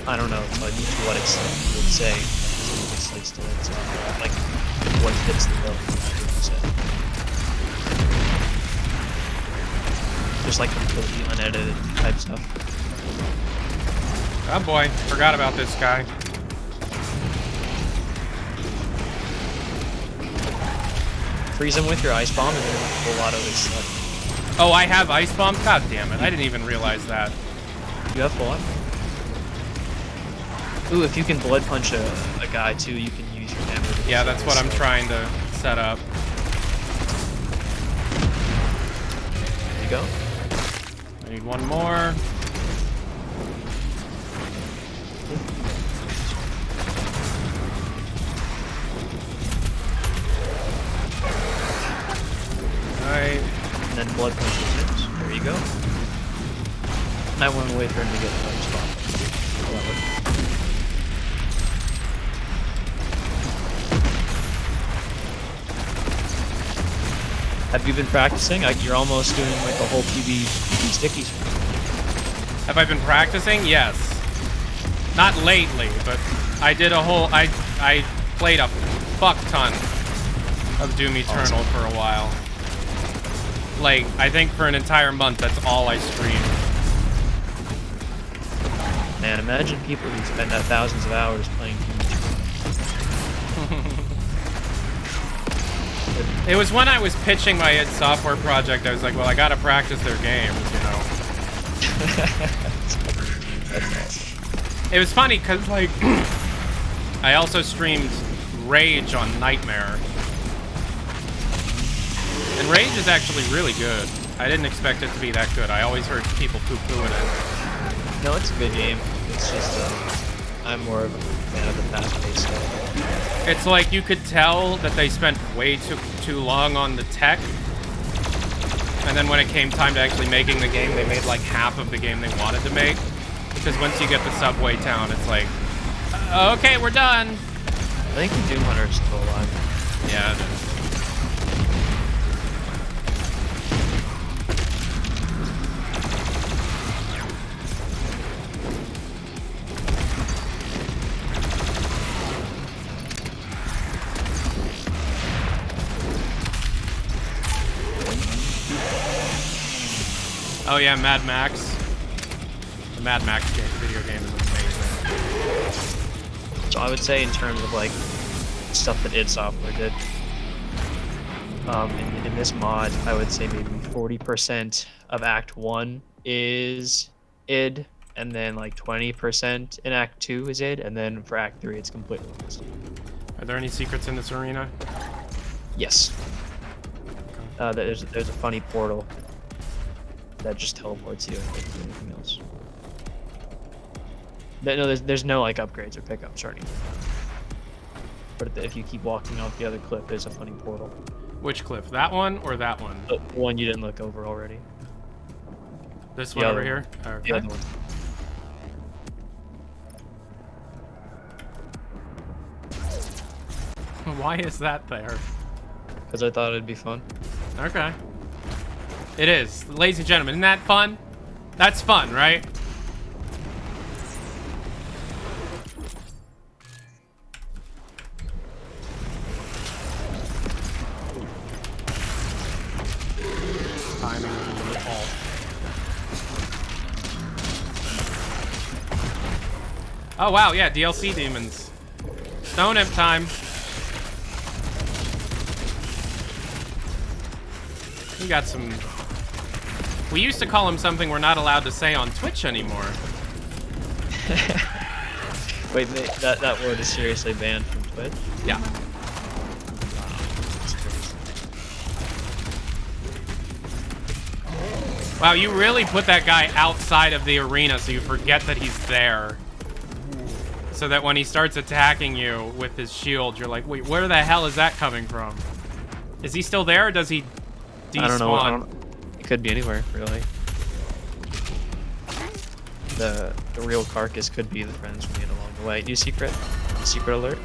I don't know, like to what extent you would say it's like still inside, like what fits the bill. Just like completely unedited type stuff. Oh boy, forgot about this guy. Freeze him with your ice bomb and then a whole lot of his stuff. Oh, I have ice bomb? God damn it, I didn't even realize that. You have blood? Ooh, if you can blood punch a guy too, you can use your hammer. Yeah, that's what I'm trying to set up. There you go. I need one more. Alright. And then blood punch his. There you go. I went away for him to get the punch spot. Have you been practicing? You're almost doing like a whole PB stickies. Have I been practicing? Yes. Not lately, but I did a whole... I played a fuck ton of Doom Eternal for a while. Like, I think for an entire month, that's all I streamed. Man, imagine people who spend thousands of hours playing Doom Eternal. It was when I was pitching my id Software project, I was like, well, I gotta practice their games, you know? It was funny, because, like, I also streamed Rage on Nightmare. And Rage is actually really good. I didn't expect it to be that good. I always heard people poo-pooing it. No, it's a good game. It's just, I'm more of a fan of the fast-paced stuff. It's like you could tell that they spent way too long on the tech. And then when it came time to actually making the game, they made like half of the game they wanted to make. Because once you get the subway town, it's like, okay, we're done. I think the Doom Hunter is still alive. Yeah, it is. Oh yeah, Mad Max. The Mad Max video game is amazing. So I would say in terms of like stuff that id Software did, in this mod, I would say maybe 40% of Act 1 is id, and then like 20% in Act 2 is id, and then for Act 3 it's completely lost. Are there any secrets in this arena? Yes. There's a funny portal that just teleports you and doesn't do anything else. No, there's no like upgrades or pickups or anything. But if you keep walking off the other cliff, there's a funny portal. Which cliff? That one or that one? The one you didn't look over already. This one over here? Okay. The other one. Why is that there? Because I thought it'd be fun. Okay. It is. Ladies and gentlemen, isn't that fun? That's fun, right? Timing all. Oh wow, yeah, DLC demons. Stone Imp time. We got some... We used to call him something we're not allowed to say on Twitch anymore. Wait, that word is seriously banned from Twitch? Yeah. Wow, that's crazy. Wow, you really put that guy outside of the arena so you forget that he's there. So that when he starts attacking you with his shield, you're like, wait, where the hell is that coming from? Is he still there, or does he despawn? I don't know. It could be anywhere, really. The real carcass could be the friends we made along the way. New secret? Secret alert?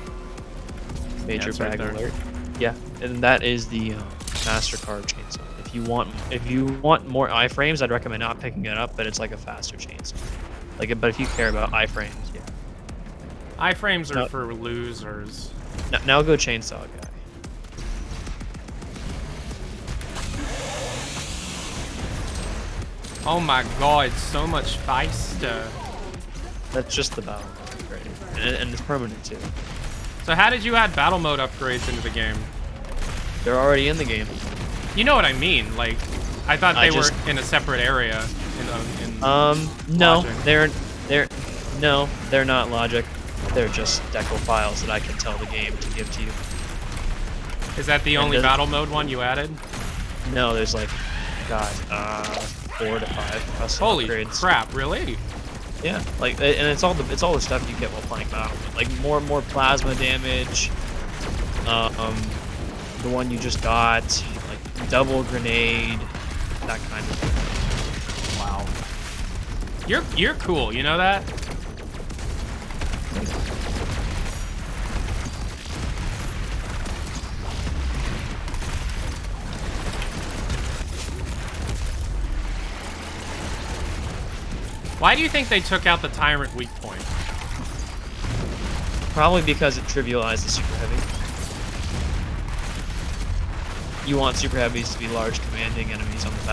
Major it's right bag there. alert? Yeah, and that is the MasterCard chainsaw. If you want more iframes, I'd recommend not picking it up, but it's like a faster chainsaw. But if you care about iframes, yeah. Iframes are No. for losers. Now go chainsaw guy. Oh my god, so much faster. That's just the battle mode upgrade, and it's permanent too. So how did you add battle mode upgrades into the game? They're already in the game. You know what I mean? Like, I thought I they just- were in a separate area. In No, Logic. they're not logic. They're just deco files that I can tell the game to give to you. Is that the And only does- battle mode one you added? No, there's like, God, 4 to 5 custom Holy upgrades. crap! Really? Yeah, like, and it's all the stuff you get while playing battle. Like more plasma damage. The one you just got, like double grenade, that kind of thing. Wow. You're cool. You know that? Why do you think they took out the Tyrant weak point? Probably because it trivialized the super heavy. You want super heavies to be large, commanding enemies on the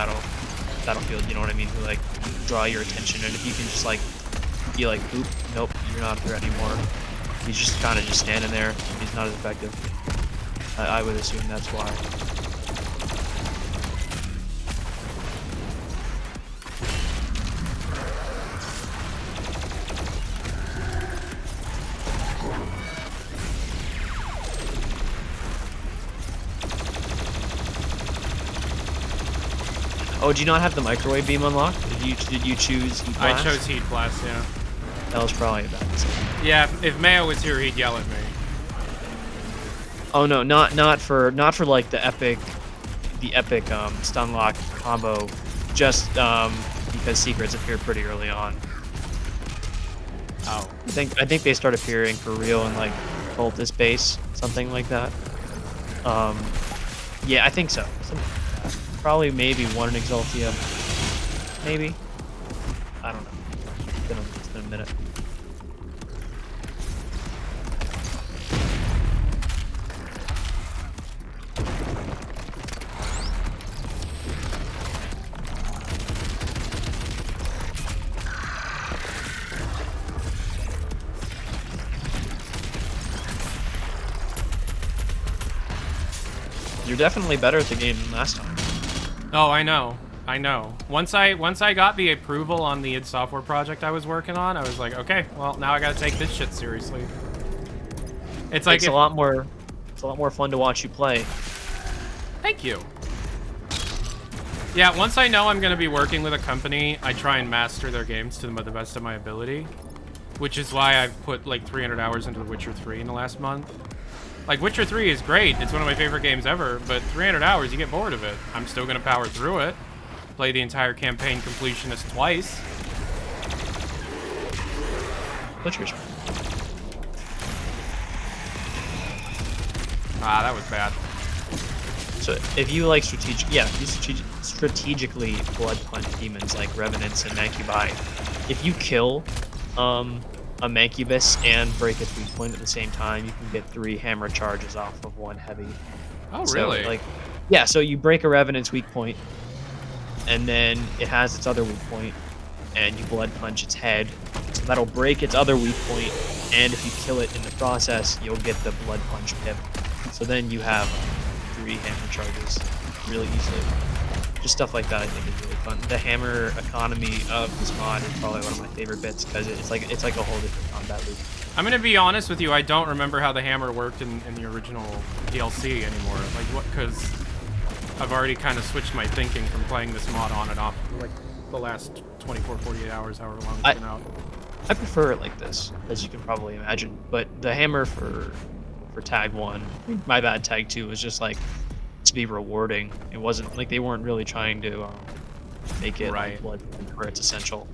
battlefield. You know what I mean? Who like draw your attention, and if you can just like be like, oop, nope, you're not there anymore. He's just kind of just standing there. He's not as effective. I would assume that's why. Oh, do you not have the microwave beam unlocked? Did you choose heat I blast? chose Heat Blast. Yeah. That was probably about the same. Yeah. If Mayo was here, he'd yell at me. Oh no, not for like the epic stun lock combo, just because secrets appear pretty early on. Oh. I think they start appearing for real in like Cultist base, something like that. Yeah, I think so. Probably maybe one in Exaltia. Maybe. I don't know. It's been a minute. You're definitely better at the game than last time. Oh, I know. I know. Once I got the approval on the id Software project I was working on, I was like, okay, well now I gotta take this shit seriously. It's like It's a lot more fun to watch you play. Thank you. Yeah, once I know I'm gonna be working with a company, I try and master their games to the best of my ability, which is why I've put like 300 hours into The Witcher 3 in the last month. Like, Witcher 3 is great. It's one of my favorite games ever, but 300 hours, you get bored of it. I'm still going to power through it. Play the entire campaign completionist twice. Butcher's. Ah, that was bad. So if you like strategically blood punch demons like revenants and mancubi, if you kill a Mancubus and break its weak point at the same time, you can get 3 hammer charges off of 1 heavy. Oh, So, really? like, yeah, so you break a Revenant's weak point, and then it has its other weak point, and you blood punch its head. So that'll break its other weak point, and if you kill it in the process, you'll get the blood punch pip. So then you have 3 hammer charges really easily. Just stuff like that I think is really fun. The hammer economy of this mod is probably one of my favorite bits because it's like a whole different combat loop. I'm going to be honest with you, I don't remember how the hammer worked in the original DLC anymore. Like, what, because I've already kind of switched my thinking from playing this mod on and off, like the last 24, 48 hours, however long it's been out. I prefer it like this, as you can probably imagine. But the hammer for tag 1, my bad, tag 2 was just like to be rewarding. It wasn't like they weren't really trying to make it like blood where it's essential.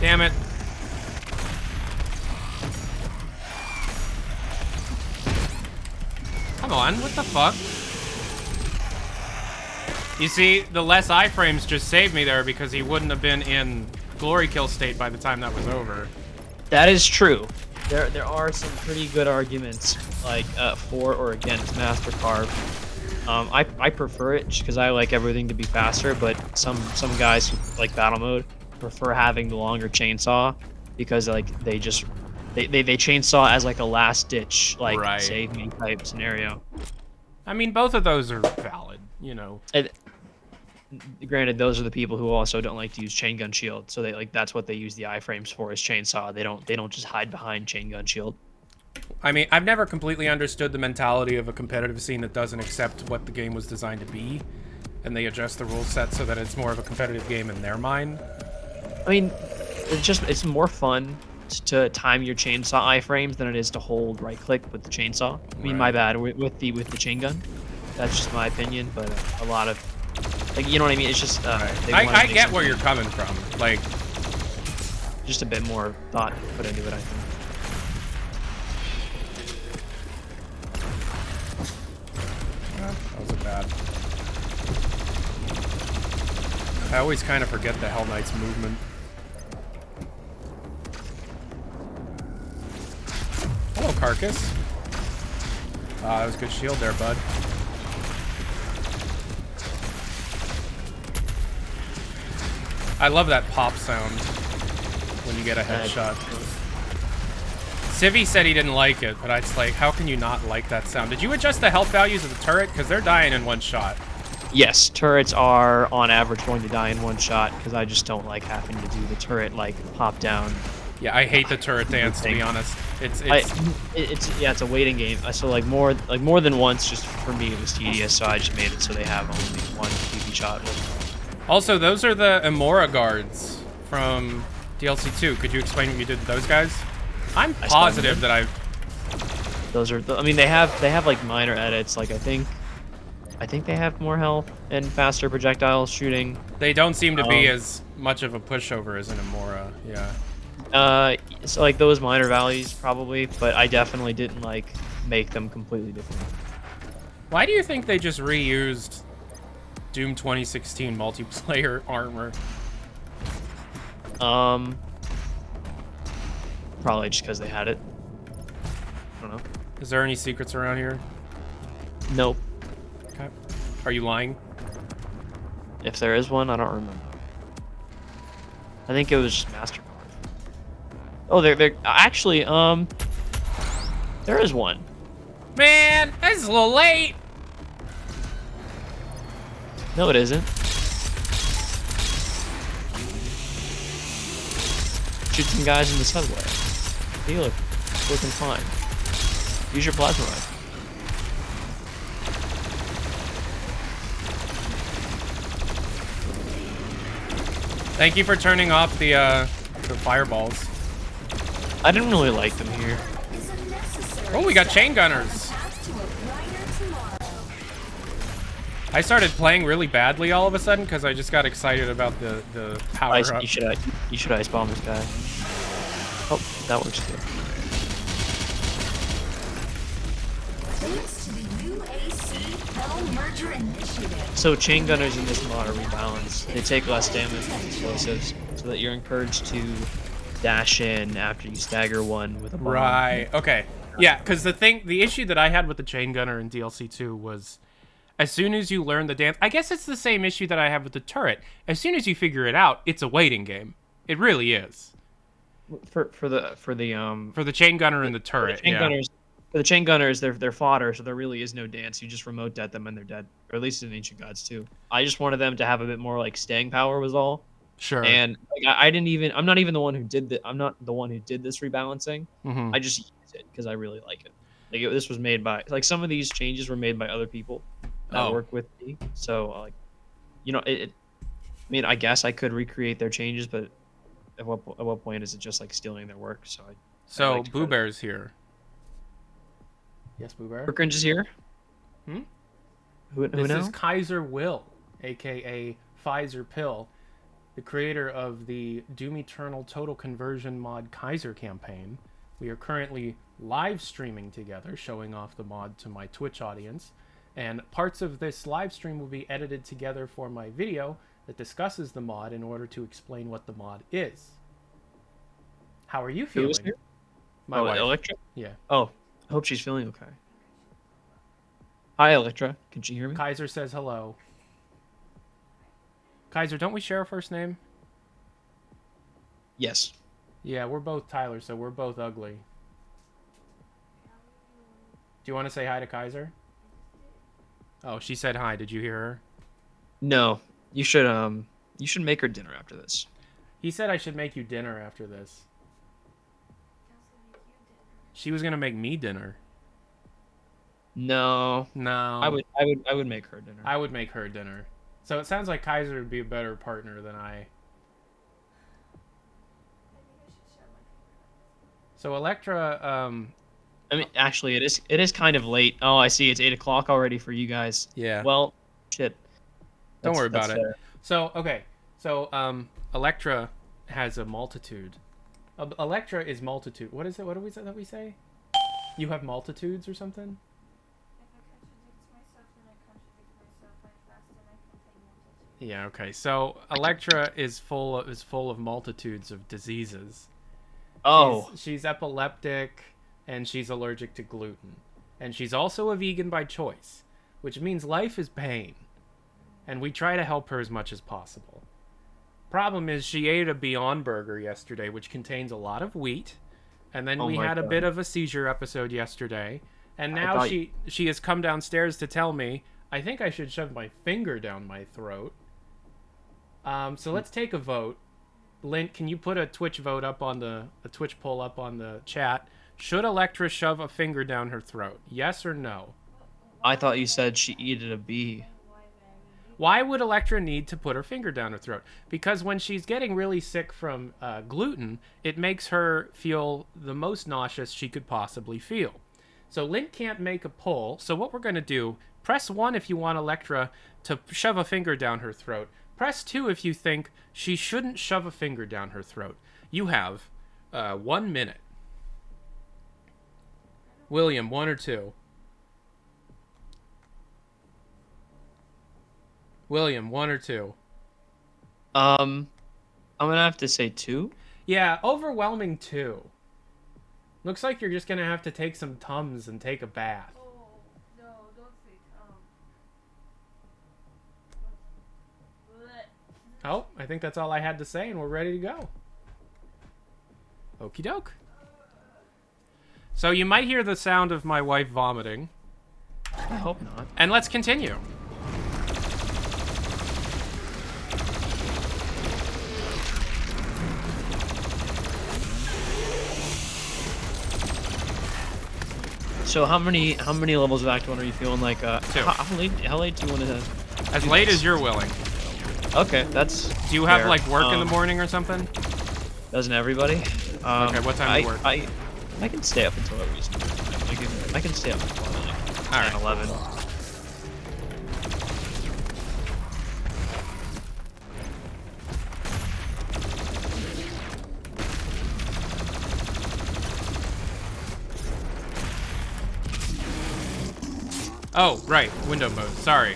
Damn it. Come on, what the fuck? You see, the less iframes just saved me there because he wouldn't have been in glory kill state by the time that was over. That is true. There are some pretty good arguments like for or against Master Carve. I prefer it just because I like everything to be faster, but some guys who like battle mode prefer having the longer chainsaw because like they chainsaw as like a last ditch like save me type scenario. I mean, both of those are valid, you know. And, granted, those are the people who also don't like to use chain gun shield, so they like that's what they use the iframes for is chainsaw. They don't just hide behind chain gun shield. I mean, I've never completely understood the mentality of a competitive scene that doesn't accept what the game was designed to be, and they adjust the rule set so that it's more of a competitive game in their mind. I mean, it's more fun to time your chainsaw iframes than it is to hold right click with the chainsaw. I mean, my bad with the chain gun. That's just my opinion, but a lot of like you know what I mean. It's just I get where you're coming from. Like, just a bit more thought put into it, I think. That wasn't bad. I always kind of forget the Hell Knight's movement. Hello, Carcass. That was a good shield there, bud. I love that pop sound when you get a headshot. Civi said he didn't like it, but I just like, how can you not like that sound? Did you adjust the health values of the turret? Because they're dying in one shot. Yes, turrets are on average going to die in one shot because I just don't like having to do the turret like pop down. Yeah, I hate the turret dance, to be honest. It's a waiting game. So like more than once, just for me it was tedious, so I just made it so they have only one PV shot. Also, those are the Amora guards from DLC 2. Could you explain what you did to those guys? I'm positive that those are. I mean, they have like minor edits. Like I think they have more health and faster projectile shooting. They don't seem to be as much of a pushover as an Amora. Yeah. So like those minor values probably, but I definitely didn't like make them completely different. Why do you think they just reused Doom 2016 multiplayer armor? Probably just because they had it. I don't know. Is there any secrets around here? Nope. Okay. Are you lying? If there is one, I don't remember. I think it was just MasterCard. Oh, they're actually there is one. Man, that's a little late. No, it isn't. Shoot some guys in the subway. You look looking fine. Use your plasma rifle. Thank you for turning off the fireballs. I didn't really like them here. Oh, we got chain gunners. I started playing really badly all of a sudden because I just got excited about the power up. You should ice bomb this guy. Oh, that works too. Thanks to the UAC Hell Merger Initiative. So chain gunners in this mod are rebalanced. They take less damage from explosives, so that you're encouraged to dash in after you stagger one with a bomb. Right. Okay. Yeah, because the issue that I had with the chain gunner in DLC 2 was, as soon as you learn the dance, I guess it's the same issue that I have with the turret. As soon as you figure it out, it's a waiting game. It really is. for the For the chain gunner and the turret, chain yeah. gunners. For the chain gunners, they're fodder, so there really is no dance. You just remote dead them and they're dead. Or at least in Ancient Gods too. I just wanted them to have a bit more like staying power was all. Sure. And like, I didn't even. I'm not even the one who did the. I'm not the one who did this rebalancing. Mm-hmm. I just used it because I really like it. Like this was made by like some of these changes were made by other people that work with me. So like, you know, I mean, I guess I could recreate their changes, but at what point is it just like stealing their work? So So like Boo Bear's here. Yes, Boo Bear. Cringe is here. Hmm? Who This now? is Kaiser Will, aka Pfizer Pill, the creator of the Doom Eternal Total Conversion mod Kaiser campaign. We are currently live streaming together, showing off the mod to my Twitch audience, and parts of this live stream will be edited together for my video that discusses the mod in order to explain what the mod is. How are you Who is feeling? here? My wife. Electra. Yeah. Oh, I hope she's feeling okay. Hi, Electra. Can she hear me? Kaiser says hello. Kaiser, don't we share a first name? Yes. Yeah, we're both Tyler, so we're both ugly. Do you want to say hi to Kaiser? Oh, she said hi. Did you hear her? No. You should make her dinner after this. He said I should make you dinner after this. She was gonna make me dinner. No. No. I would make her dinner. I would make her dinner. So it sounds like Kaiser would be a better partner than I. So Electra, I mean, actually, it is kind of late. Oh, I see. It's 8 o'clock already for you guys. Yeah. Well, shit. Don't worry about that's it. fair. So, okay. So, Electra has a multitude. Electra is multitude. What is it? What do we say that we say? You have multitudes or something? Yeah, okay. So, Electra is full of multitudes of diseases. Oh. She's epileptic and she's allergic to gluten. And she's also a vegan by choice, which means life is pain. And we try to help her as much as possible. Problem is she ate a Beyond Burger yesterday, which contains a lot of wheat. And then we had a bit of a seizure episode yesterday. And now she has come downstairs to tell me, I think I should shove my finger down my throat. So let's take a vote. Lint, can you put a Twitch vote up on a Twitch poll up on the chat? Should Electra shove a finger down her throat? Yes or no? I thought you said she ate a bee. Why would Electra need to put her finger down her throat? Because when she's getting really sick from gluten, it makes her feel the most nauseous she could possibly feel. So Lint can't make a poll, so what we're going to do, press 1 if you want Electra to shove a finger down her throat. Press 2 if you think she shouldn't shove a finger down her throat. You have 1 minute. William, 1 or 2? William, 1 or 2? I'm gonna have to say 2. Yeah, overwhelming 2. Looks like you're just gonna have to take some Tums and take a bath. Oh, no, don't say Oh, I think that's all I had to say, and we're ready to go. Okie doke. So you might hear the sound of my wife vomiting. I hope not. And let's continue. So how many levels of Act 1 are you feeling like? 2. How late do you want to? As late as you're willing. Okay, that's. Do you have fair. like work in the morning or something? Doesn't everybody? Okay, what time do you work? I can stay up until a reasonable time. I can stay up until like All right. 10, 11. Oh, right. Window mode. Sorry.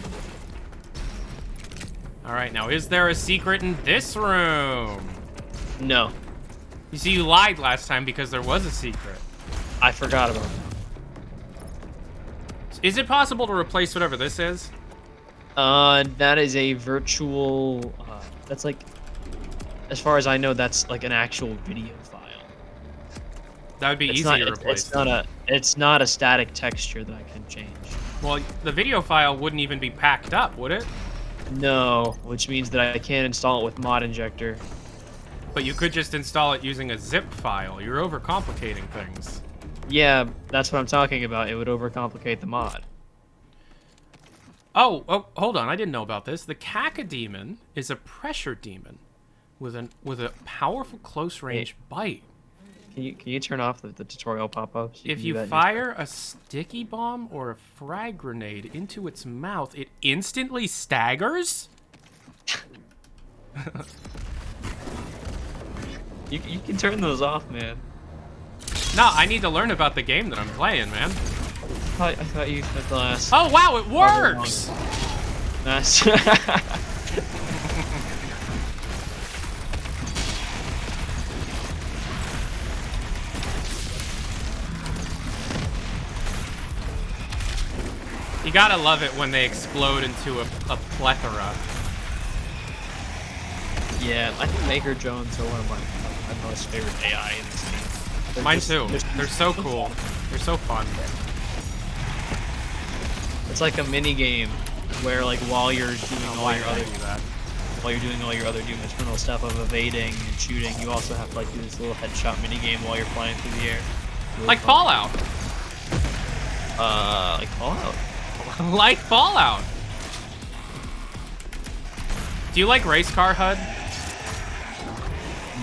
Alright, now is there a secret in this room? No, You see, you lied last time because there was a secret. I forgot about that. Is it possible to replace whatever this is? That is a virtual. That's like, as far as I know, that's like an actual video file. That would be It's easy not. to It's, replace. it's not a static texture that I can change. Well, the video file wouldn't even be packed up, would it? No, which means that I can't install it with Mod Injector. But you could just install it using a zip file. You're overcomplicating things. Yeah, that's what I'm talking about. It would overcomplicate the mod. Oh, hold on. I didn't know about this. The Cacodemon is a pressure demon with a powerful close range bite. Can you turn off the tutorial pop-ups? If you fire a sticky bomb or a frag grenade into its mouth, it instantly staggers? You can turn those off, man. No, I need to learn about the game that I'm playing, man. I thought you spent the last. Oh, wow, it works! Nice. You gotta love it when they explode into a plethora. Yeah, I think Maker Jones are one of my most favorite AI in this game. They're Mine just- too. they're They're so cool. They're so fun. It's like a mini game where, like, while you're doing all your other Doom Eternal stuff of evading and shooting, you also have to like do this little headshot mini game while you're flying through the air. Really Like fun. Fallout. Like Fallout. Like Fallout. Do you like race car HUD?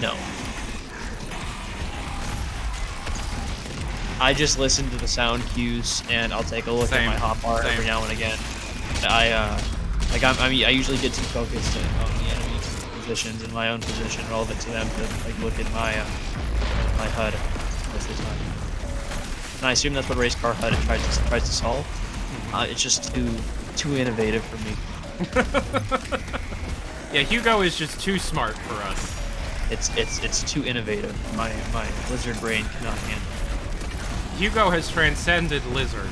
No. I just listen to the sound cues and I'll take a look Same. at my hotbar every Same. now and again. I usually get too focused on the enemy positions and my own position relevant to them to like look at my my HUD most of the time. And I assume that's what race car HUD tries to solve. It's just too innovative for me. Yeah, Hugo is just too smart for us. It's too innovative. My lizard brain cannot handle it. Hugo has transcended Lizard.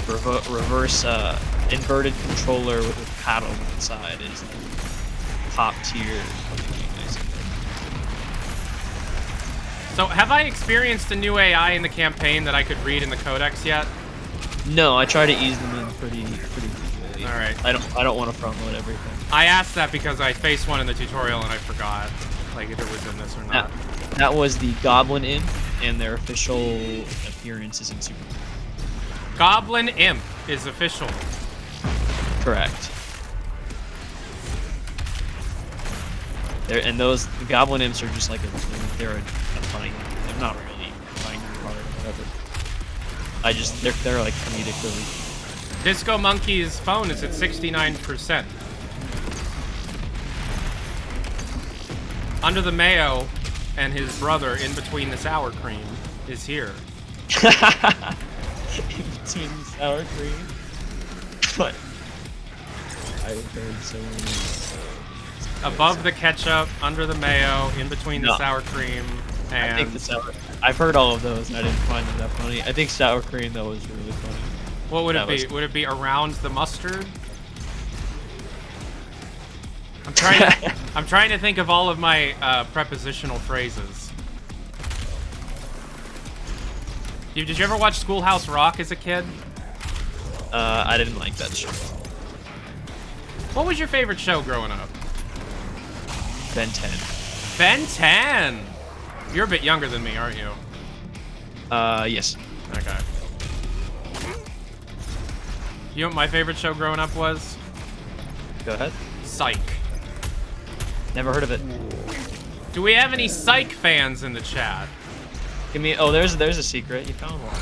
Reverse inverted controller with paddle inside is top tier. So, have I experienced a new AI in the campaign that I could read in the codex yet? No, I try to ease them in pretty visually. All right. I don't want to front load everything. I asked that because I faced one in the tutorial and I forgot, like, if it was in this or not. That was the Goblin Imp, and their official appearance is in Super. Goblin Imp is official. Correct. The Goblin Imps are just like they're a funny. They're not really a funny part or whatever. They're like comedic relief. Disco Monkey's phone is at 69%. Under the Mayo and his brother in between the sour cream is here. In between the sour cream. But I've heard so many. Above the ketchup, under the mayo, in between the No. sour cream, I think and the sour. I've heard all of those, and I didn't find them that funny. I think sour cream though was really funny. what would it that be? was- Would it be around the mustard? I'm trying to think of all of my prepositional phrases. Did you ever watch Schoolhouse Rock as a kid? I didn't like that show. What was your favorite show growing up? Ben 10. Ben 10. You're a bit younger than me, aren't you? Yes. Okay. You know what my favorite show growing up was? Go ahead. Psych. Never heard of it. Do we have any Psych fans in the chat? Give me. Oh, there's a secret. You found one.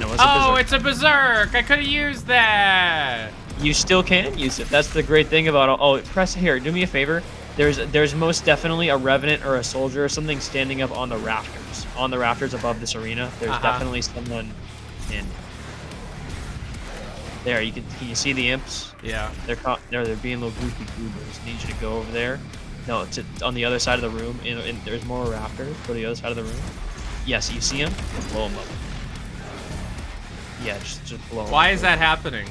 No, it's a Oh, Berserk. it's a Berserk! I could've used that! You still can use it. That's the great thing about. Oh, press here. Do me a favor. There's most definitely a revenant or a soldier or something standing up on the rafters. On the rafters above this arena. There's definitely someone in. There, can you see the imps? Yeah. They're being little goofy goobers. Need you to go over there. No, on the other side of the room. And there's more rafters. Go to the other side of the room. Yes, you see them? Blow them up. Yeah, just blow 'em Why up. is that happening?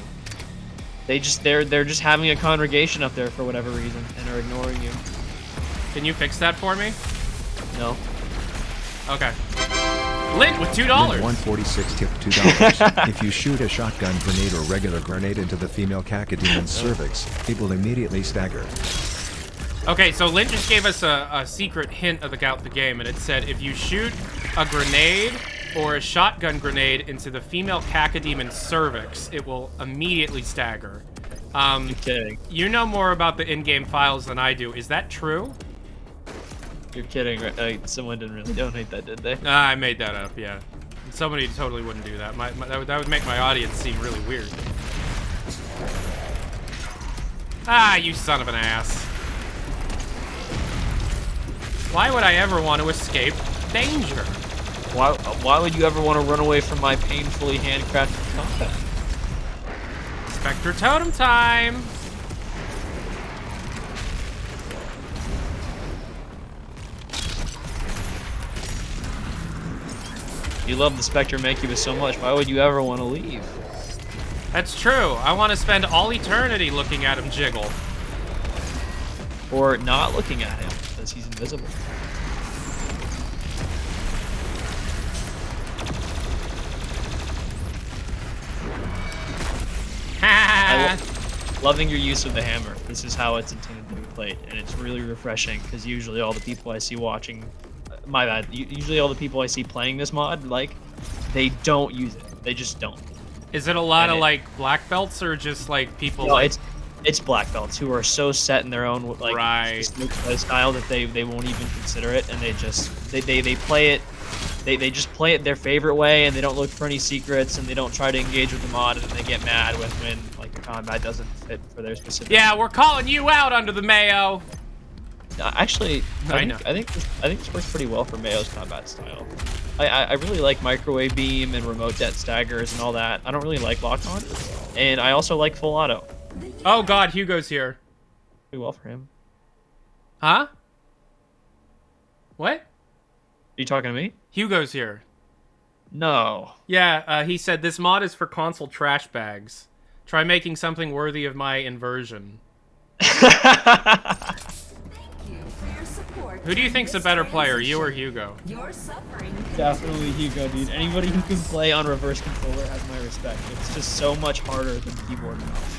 They're just having a congregation up there for whatever reason and are ignoring you. Can you fix that for me? No. Okay. Lint with $2. Lint 146 tip $2. If you shoot a shotgun grenade or regular grenade into the female cacademon's cervix, it will immediately stagger. Okay, so Lint just gave us a secret hint about the game, and it said if you shoot a grenade or a shotgun grenade into the female cacademon's cervix, it will immediately stagger. You're kidding. You know more about the in-game files than I do. Is that true? You're kidding, right? Like, someone didn't really donate that, did they? I made that up, yeah. Somebody totally wouldn't do that. That would make my audience seem really weird. Ah, you son of an ass. Why would I ever want to escape danger? Why would you ever want to run away from my painfully handcrafted combat? Spectre Totem time! You love the Spectre Mancubus so much, why would you ever want to leave? That's true. I want to spend all eternity looking at him jiggle. Or not looking at him, because he's invisible. Loving your use of the hammer. This is how it's intended to be played, and it's really refreshing, because usually all the people I see watching... My bad. Usually all the people I see playing this mod, like, they don't use it. They just don't. Is it a lot of, like, black belts, or just, like, people... No, it's black belts who are so set in their own, like, right. play style that they won't even consider it, and they just... They play it... They just play it their favorite way, and they don't look for any secrets, and they don't try to engage with the mod, and they get mad when like, the combat doesn't fit for their specific... Yeah, we're calling you out under the mayo! Actually, I think this works pretty well for Mayo's combat style. I really like microwave beam and remote det staggers and all that. I don't really like lock on, and I also like full auto. Oh god, Hugo's here. Pretty well for him. Huh? What? Are you talking to me? Hugo's here. No. Yeah, he said this mod is for console trash bags. Try making something worthy of my inversion. Who do you think's a better player, you or Hugo? Your suffering Definitely Hugo, dude. Anybody who can play on reverse controller has my respect. It's just so much harder than keyboard and mouse.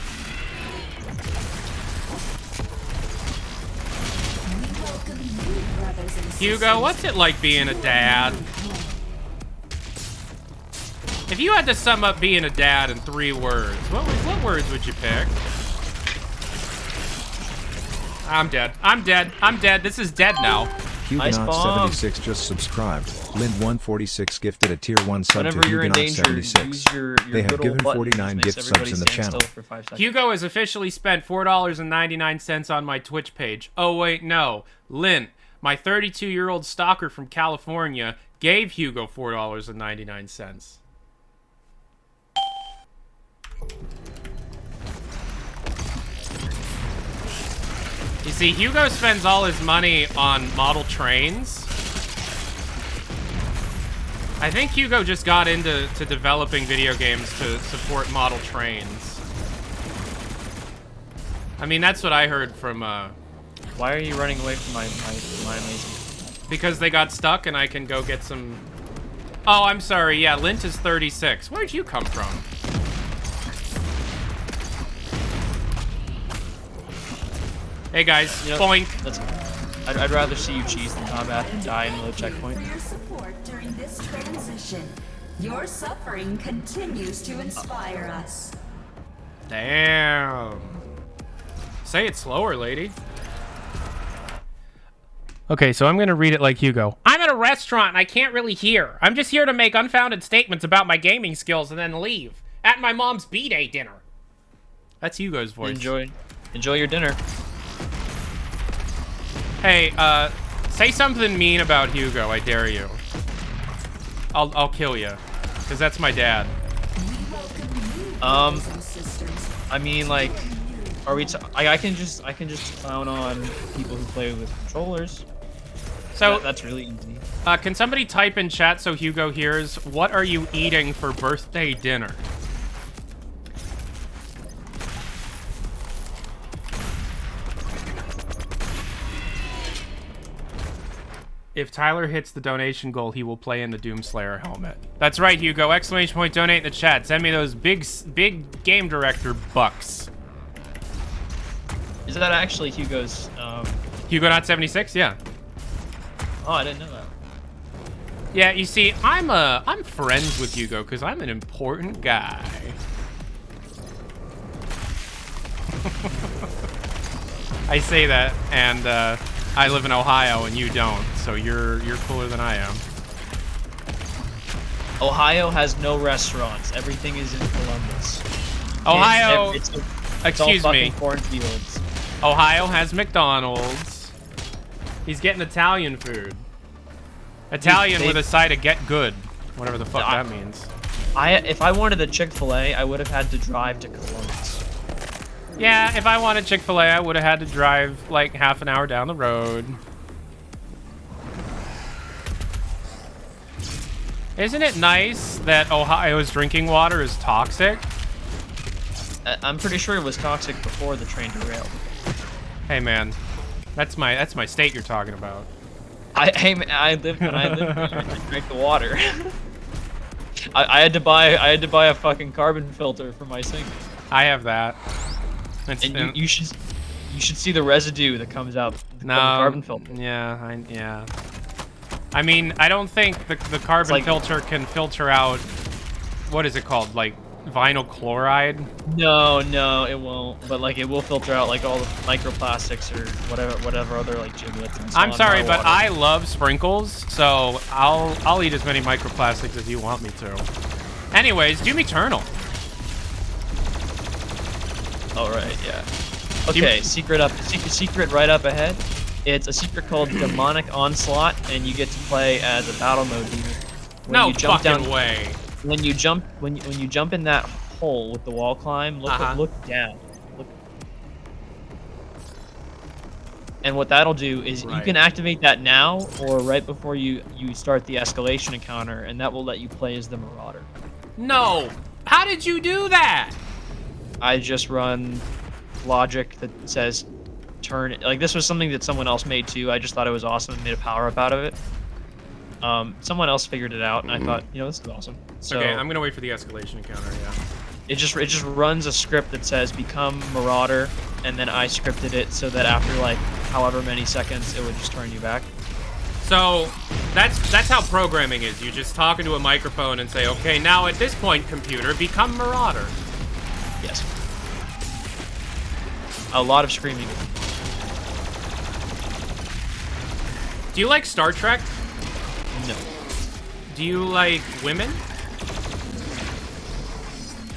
we welcome you, brothers and sisters. Hugo, what's it like being a dad? If you had to sum up being a dad in 3 words, what words would you pick? I'm dead. I'm dead. I'm dead. This is dead now. Huguenot76 just subscribed. Lind146 gifted a tier 1 sub Whenever to you're in danger, Huguenot76. use your They have good given old button, 49 which makes gift subs everybody in the stand channel. still for 5 seconds. Hugo has officially spent $4.99 on my Twitch page. Oh, wait, no. Lynn, my 32-year-old stalker from California, gave Hugo $4.99. You see, Hugo spends all his money on model trains. I think Hugo just got into developing video games to support model trains. I mean, that's what I heard from, Why are you running away from my amazing... because they got stuck and I can go get some... Oh, I'm sorry, yeah, Lint is 36. Where'd you come from? Hey guys, You know, boink. I'd rather see you cheese than combat and die in the checkpoint. For your support during this transition. Your suffering continues to inspire us. Damn. Say it slower, lady. Okay, so I'm going to read it like Hugo. I'm at a restaurant and I can't really hear. I'm just here to make unfounded statements about my gaming skills and then leave. At my mom's B-Day dinner. That's Hugo's voice. Enjoy your dinner. Hey, say something mean about Hugo, I dare you. I'll kill you. Because that's my dad. I mean, like, are we? I can just clown on people who play with controllers. So that's really easy. Can somebody type in chat so Hugo hears? What are you eating for birthday dinner? If Tyler hits the donation goal, he will play in the Doomslayer helmet. That's right, Hugo. Exclamation point donate in the chat. Send me those big game director bucks. Is that actually Hugo's? Hugo.76? Yeah. Oh, I didn't know that. Yeah, you see, I'm friends with Hugo because I'm an important guy. I say that, and I live in Ohio and you don't, so you're cooler than I am. Ohio has no restaurants. Everything is in Columbus. Ohio, it's excuse all me. fucking cornfields. Ohio has McDonald's. He's getting Italian food. Italian with a side of get good, whatever the fuck that means. If I wanted a Chick-fil-A, I would have had to drive to Columbus. Yeah, if I wanted Chick-fil-A, I would have had to drive like half an hour down the road. Isn't it nice that Ohio's drinking water is toxic? I'm pretty sure it was toxic before the train derailed. Hey man, that's my state you're talking about. I lived there and drank the water. I had to buy a fucking carbon filter for my sink. I have that. And you should see the residue that comes out from the carbon filter. Yeah. I mean, I don't think the carbon filter can filter out, what is it called, like vinyl chloride? No, it won't. But like, it will filter out like all the microplastics or whatever other like giblets. And so I'm sorry, but water. I love sprinkles, so I'll eat as many microplastics as you want me to. Anyways, Doom Eternal. All right, yeah. Okay, secret right up ahead. It's a secret called Demonic Onslaught, and you get to play as a battle mode demon. No fucking way. When you jump in that hole with the wall climb, look down. And what that'll do is you can activate that now or right before you start the escalation encounter, and that will let you play as the Marauder. No! How did you do that? I just run logic that says turn. Like, this was something that someone else made too. I just thought it was awesome and made a power up out of it. Someone else figured it out, and I thought, this is awesome. So okay, I'm gonna wait for the escalation encounter. Yeah. It just runs a script that says become Marauder, and then I scripted it so that after like however many seconds, it would just turn you back. So that's how programming is. You just talk into a microphone and say, okay, now at this point, computer, become Marauder. Yes. A lot of screaming. Do you like Star Trek? No. Do you like women?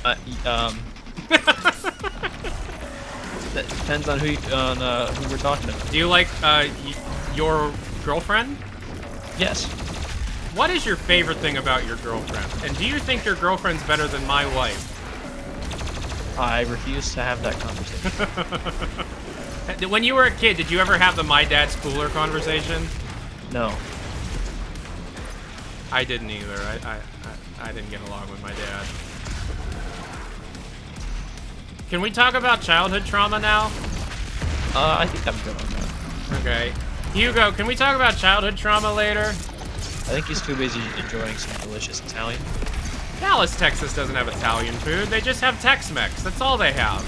That depends on who we're talking about. Do you like your girlfriend? Yes. What is your favorite thing about your girlfriend? And do you think your girlfriend's better than my wife? I refuse to have that conversation. When you were a kid, did you ever have the my dad's cooler conversation? No. I didn't either. I didn't get along with my dad. Can we talk about childhood trauma now? I think I'm good on that. Okay. Hugo, can we talk about childhood trauma later? I think he's too busy enjoying some delicious Italian. Dallas, Texas doesn't have Italian food. They just have Tex-Mex. That's all they have.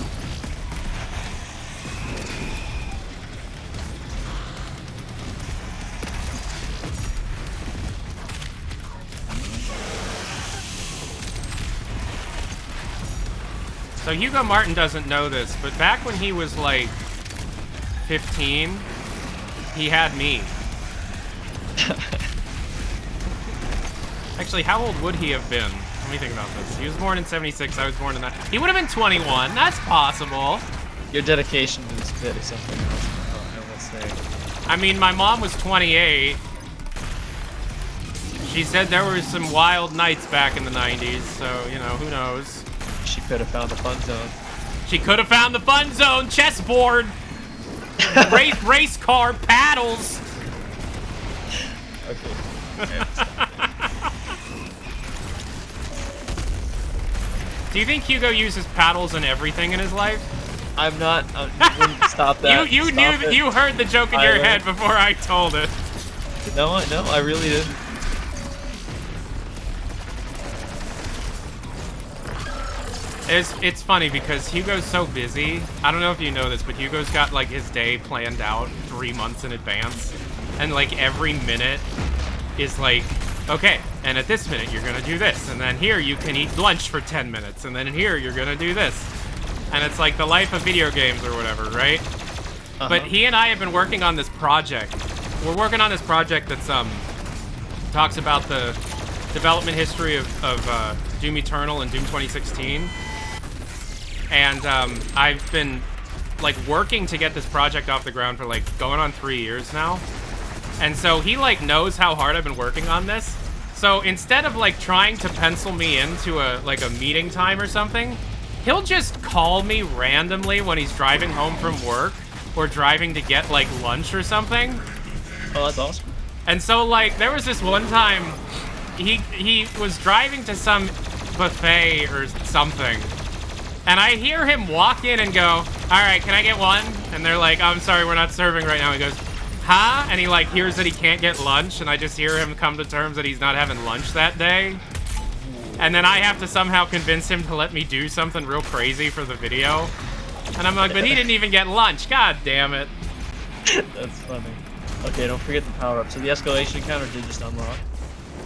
So Hugo Martin doesn't know this, but back when he was like 15, he had me. Actually, how old would he have been? Let me think about this. He was born in 76, I was born in that. He would have been 21, that's possible. Your dedication is a bit of something else, I will say. I mean, my mom was 28. She said there were some wild nights back in the 90s, so, who knows. She could have found the fun zone. She could have found the fun zone, chessboard, race car, paddles. Okay. Do you think Hugo uses paddles in everything in his life? I'm not. Stop that. You heard the joke in your head before I told it. No, I really did. It's funny because Hugo's so busy. I don't know if you know this, but Hugo's got like his day planned out 3 months in advance. And like every minute is like, okay, and at this minute you're gonna do this, and then here you can eat lunch for 10 minutes, and then here you're gonna do this. And it's like the life of video games or whatever, right? But he and I have been working on this project. We're working on this project that's talks about the development history of Doom Eternal and Doom 2016. And I've been like working to get this project off the ground for like going on 3 years now. And so he like knows how hard I've been working on this. So instead of like trying to pencil me into a meeting time or something, he'll just call me randomly when he's driving home from work or driving to get like lunch or something. Oh, that's awesome. And so like there was this one time he was driving to some buffet or something. And I hear him walk in and go, "All right, can I get one?" And they're like, "I'm sorry, we're not serving right now." He goes, "Huh?" And he like hears that he can't get lunch, and I just hear him come to terms that he's not having lunch that day. And then I have to somehow convince him to let me do something real crazy for the video. And I'm like, but he didn't even get lunch. God damn it. That's funny. Okay, don't forget the power-up. So the escalation counter did just unlock.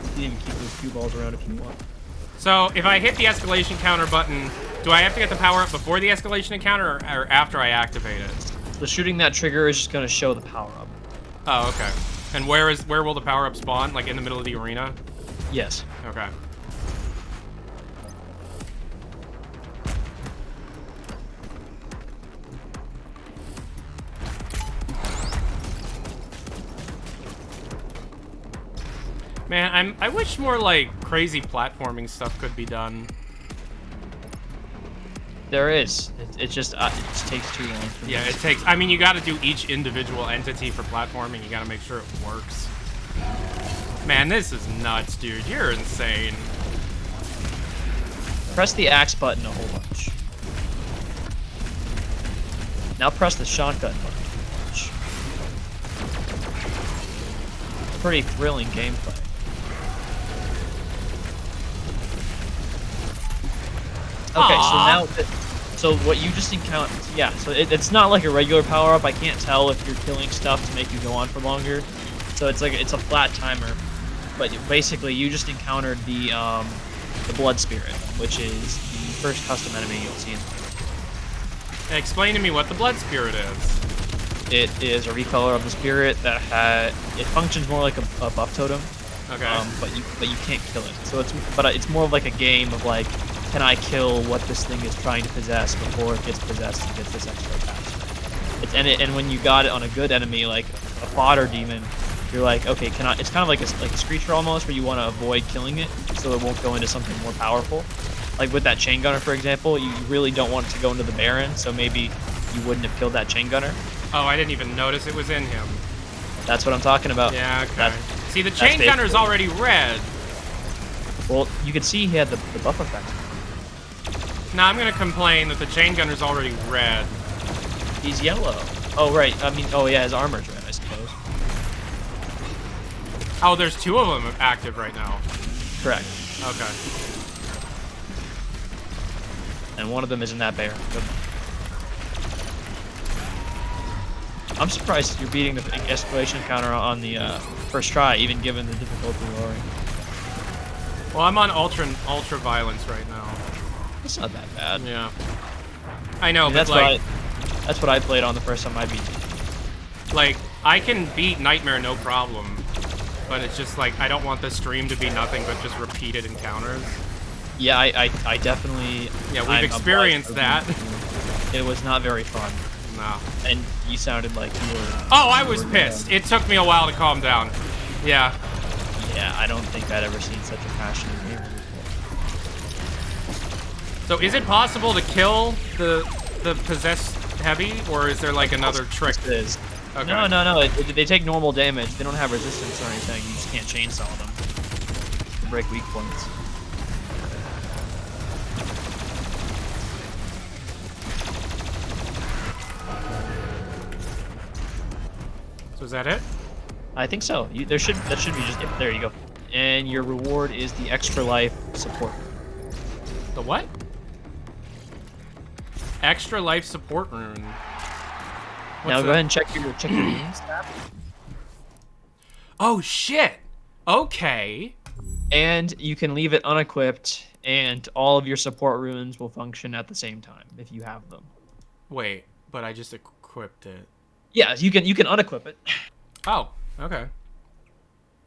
You can even keep those cue balls around if you want. So if I hit the escalation counter button, do I have to get the power-up before the escalation encounter or after I activate it? So shooting that trigger is just going to show the power-up. Oh, okay. And where will the power-up spawn? Like in the middle of the arena? Yes. Okay. Man, I wish more like crazy platforming stuff could be done. There is. It just takes too long. For Yeah, me. it takes. I mean, you got to do each individual entity for platforming. You got to make sure it works. Man, this is nuts, dude. You're insane. Press the axe button a whole bunch. Now press the shotgun button a bunch. Pretty thrilling gameplay. Okay, Aww. so now, so what you just encountered, yeah, so it's not like a regular power-up. I can't tell if you're killing stuff to make you go on for longer. So it's like, it's a flat timer. But basically, you just encountered the Blood Spirit, which is the first custom enemy you'll see in the game. Explain to me what the Blood Spirit is. It is a recolor of the spirit that it functions more like a buff totem. Okay. But you can't kill it. So it's more of like a game of like, can I kill what this thing is trying to possess before it gets possessed and gets this extra attack? And when you got it on a good enemy like a fodder demon, you're like, okay, can I? It's kind of like a screecher almost, where you want to avoid killing it so it won't go into something more powerful. Like with that chain gunner, for example, you really don't want it to go into the Baron, so maybe you wouldn't have killed that chain gunner. Oh, I didn't even notice it was in him. That's what I'm talking about. Yeah, okay. See, the chain gunner's already red. Well, you can see he had the buff effect. Now I'm gonna complain that the chain gunner's already red. He's yellow. Oh, right. I mean, oh yeah, his armor's red, I suppose. Oh, there's two of them active right now. Correct. Okay. And one of them is in that bear. Good. I'm surprised you're beating the escalation counter on the first try, even given the difficulty lowering. Well, I'm on ultra violence right now. It's not that bad. Yeah. I know, I mean, but like, that's what I played on the first time I beat it. like I can beat Nightmare no problem, but it's just like I don't want the stream to be nothing but just repeated encounters. Yeah, I definitely. Yeah, we've experienced that. It was not very fun. No. And you sounded like you were. Oh, I was pissed. It took me a while to calm down. Yeah. Yeah, I don't think I'd ever seen such a passionate gamer before. So is it possible to kill the possessed heavy, or is there like another trick? It is. Okay. No. They take normal damage. They don't have resistance or anything. You just can't chainsaw them. They break weak points. So is that it? I think so. That should be just yep, there you go. And your reward is the extra life support. The what? Extra life support rune. Now go ahead and check your runes tab. Oh shit. Okay. And you can leave it unequipped, and all of your support runes will function at the same time if you have them. Wait, but I just equipped it. Yeah, you can unequip it. Oh, okay.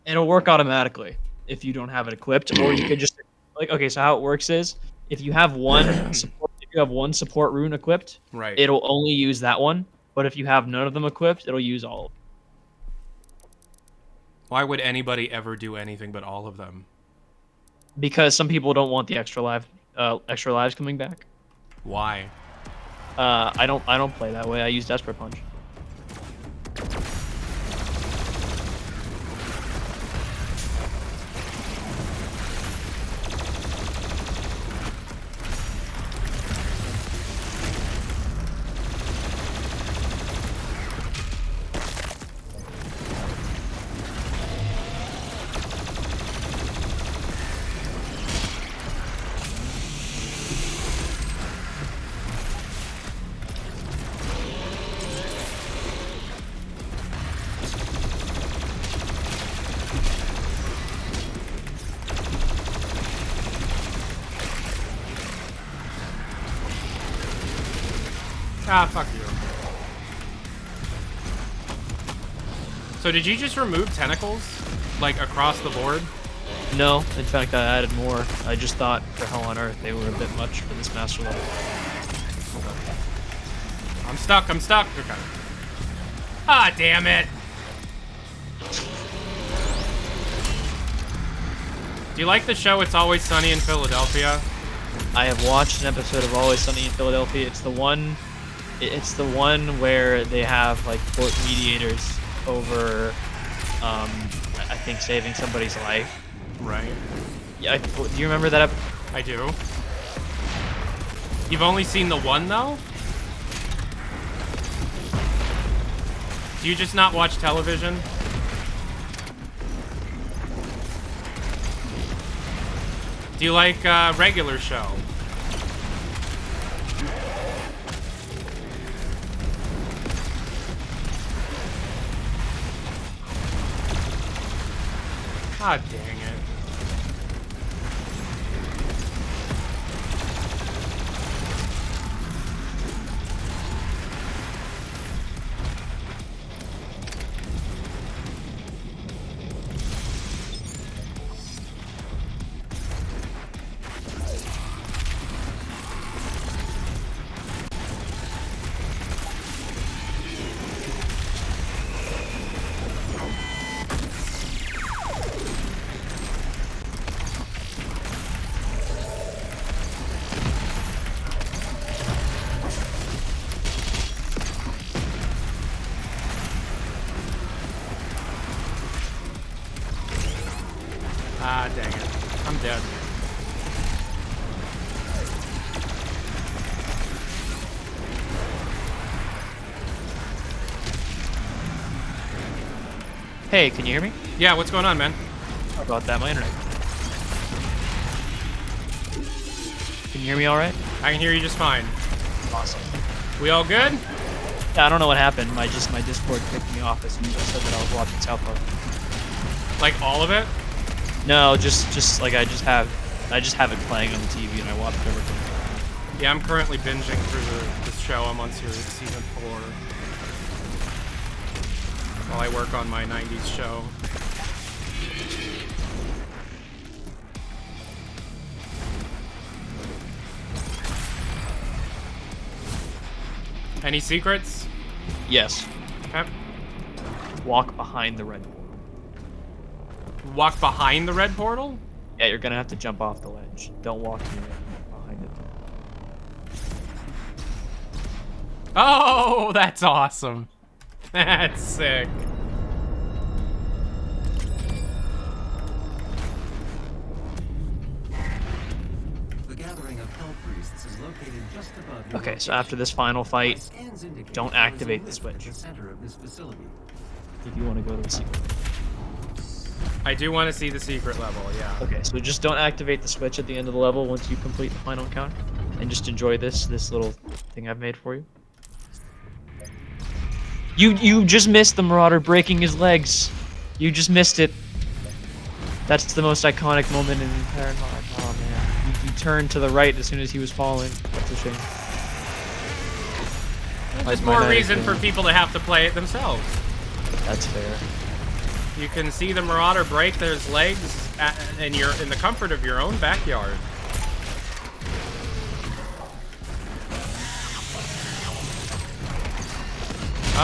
It'll work automatically if you don't have it equipped, or you could just like okay. So how it works is if you have one support rune equipped, Right. it'll only use that one. But if you have none of them equipped, it'll use all of them. Why would anybody ever do anything but all of them? Because some people don't want the extra lives coming back. Why? I don't play that way. I use Desperate Punch. Ah, fuck you. So did you just remove tentacles? Like, across the board? No, in fact, I added more. I just thought, for hell on earth, they were a bit much for this master level. I'm stuck, I'm stuck. Okay. Ah, damn it. Do you like the show It's Always Sunny in Philadelphia? I have watched an episode of Always Sunny in Philadelphia. It's the one where they have like court mediators over, I think saving somebody's life. Right. Yeah, do you remember that? I do. You've only seen the one, though? Do you just not watch television? Do you like regular show? God dang it. Ah, dang it. I'm dead. Hey, can you hear me? Yeah, what's going on, man? How about that? My internet. Can you hear me all right? I can hear you just fine. Awesome. We all good? Yeah, I don't know what happened. My Discord kicked me off as soon as I said that I was watching South Park. Like all of it? No, just like I just have it playing on the TV and I watch everything. Yeah, I'm currently binging through the show. I'm on season 4. While I work on my 90s show. Any secrets? Yes. Okay. Walk behind the red portal. Walk behind the red portal? Yeah, you're gonna have to jump off the ledge. Don't walk near it, behind it. Oh, that's awesome. That's sick. The gathering of hell priests is located just above your Okay, so after this final fight, Scans indicate don't there is a activate the lift at switch. the center of this facility. if you want to go to the secret. I do want to see the secret level, yeah. Okay, so just don't activate the switch at the end of the level once you complete the final encounter, and just enjoy this little thing I've made for you. You just missed the Marauder breaking his legs. You just missed it. That's the most iconic moment in the entire mod. Oh man, you turned to the right as soon as he was falling. That's a shame. There's more reason for people to have to play it themselves. That's fair. You can see the Marauder break his legs in the comfort of your own backyard.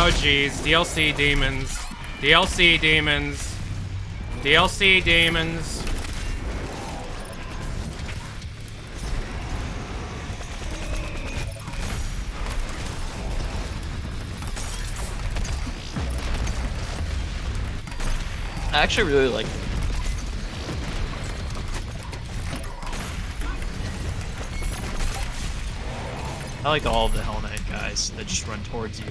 Oh geez, DLC demons. DLC demons. DLC demons. I actually really like it. I like all of the Hell Knight guys that just run towards you.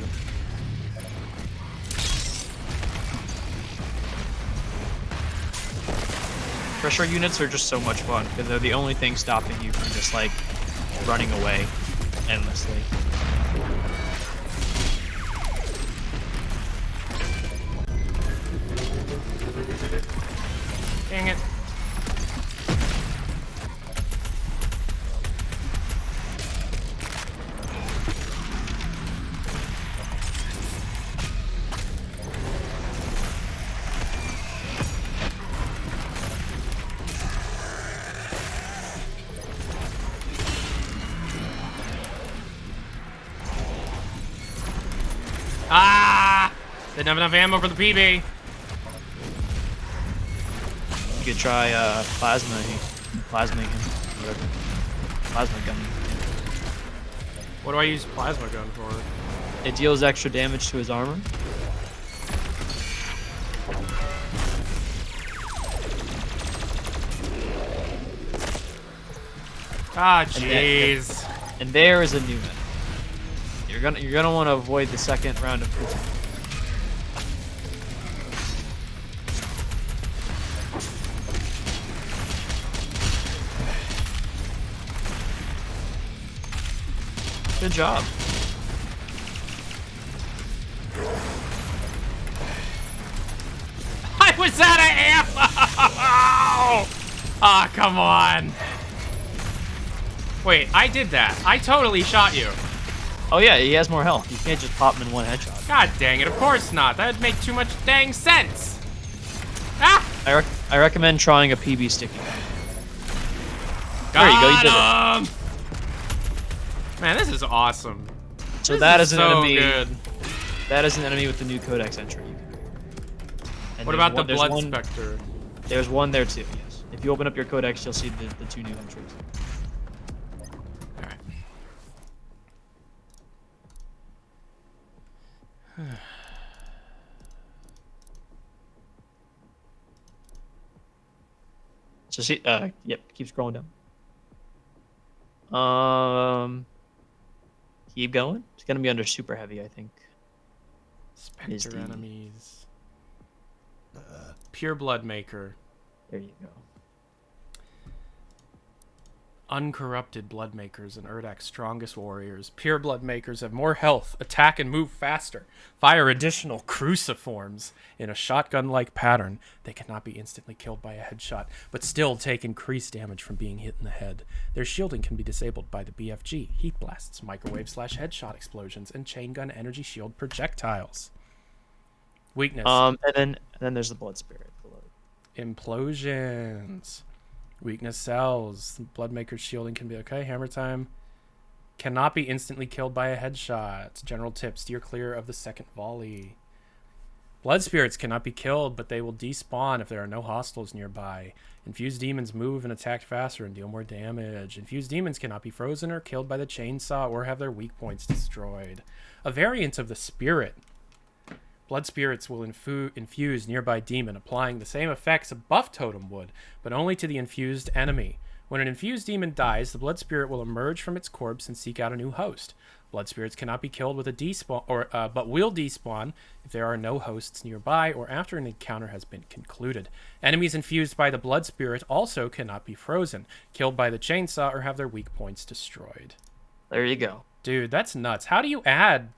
Pressure units are just so much fun because they're the only thing stopping you from just like running away endlessly. Dang it. Ah! Didn't have enough ammo for the PB. You could try plasma him, whatever. Plasma gun. What do I use plasma gun for? It deals extra damage to his armor. Ah, jeez. And there is a new enemy. You're gonna want to avoid the second round of prison. Good job. I was out of ammo! Ah, come on. Wait, I did that. I totally shot you. Oh yeah, he has more health. You can't just pop him in one headshot. God dang it, of course not. That would make too much dang sense. Ah! I recommend trying a PB sticky. There you go, you did it. Man, this is awesome. So This that is is an so enemy. good. That is an enemy with the new codex entry. And What there's about the there's Blood one- Spectre? There's one there too, yes. If you open up your codex, you'll see the two new entries. Alright. So see, yep, keep scrolling down. Keep going. It's gonna be under super heavy, I think. Is Spectre the- enemies. Pure Blood Maker. There you go. Uncorrupted Blood Makers and Urdak's strongest warriors. Pure Blood Makers have more health, attack and move faster, fire additional cruciforms in a shotgun-like pattern. They cannot be instantly killed by a headshot, but still take increased damage from being hit in the head. Their shielding can be disabled by the BFG, heat blasts, microwave/headshot explosions, and chain gun energy shield projectiles. Weakness. And then there's the blood spirit below. Implosions. Weakness cells. Bloodmaker's shielding can be okay. Hammer time. Cannot be instantly killed by a headshot. General tip, steer clear of the second volley. Blood spirits cannot be killed, but they will despawn if there are no hostiles nearby. Infused demons move and attack faster and deal more damage. Infused demons cannot be frozen or killed by the chainsaw or have their weak points destroyed. A variant of the spirit. Blood spirits will infuse nearby demon, applying the same effects a buff totem would, but only to the infused enemy. When an infused demon dies, the blood spirit will emerge from its corpse and seek out a new host. Blood spirits cannot be killed with a despawn, but will despawn if there are no hosts nearby or after an encounter has been concluded. Enemies infused by the blood spirit also cannot be frozen, killed by the chainsaw, or have their weak points destroyed. There you go. Dude, that's nuts. How do you add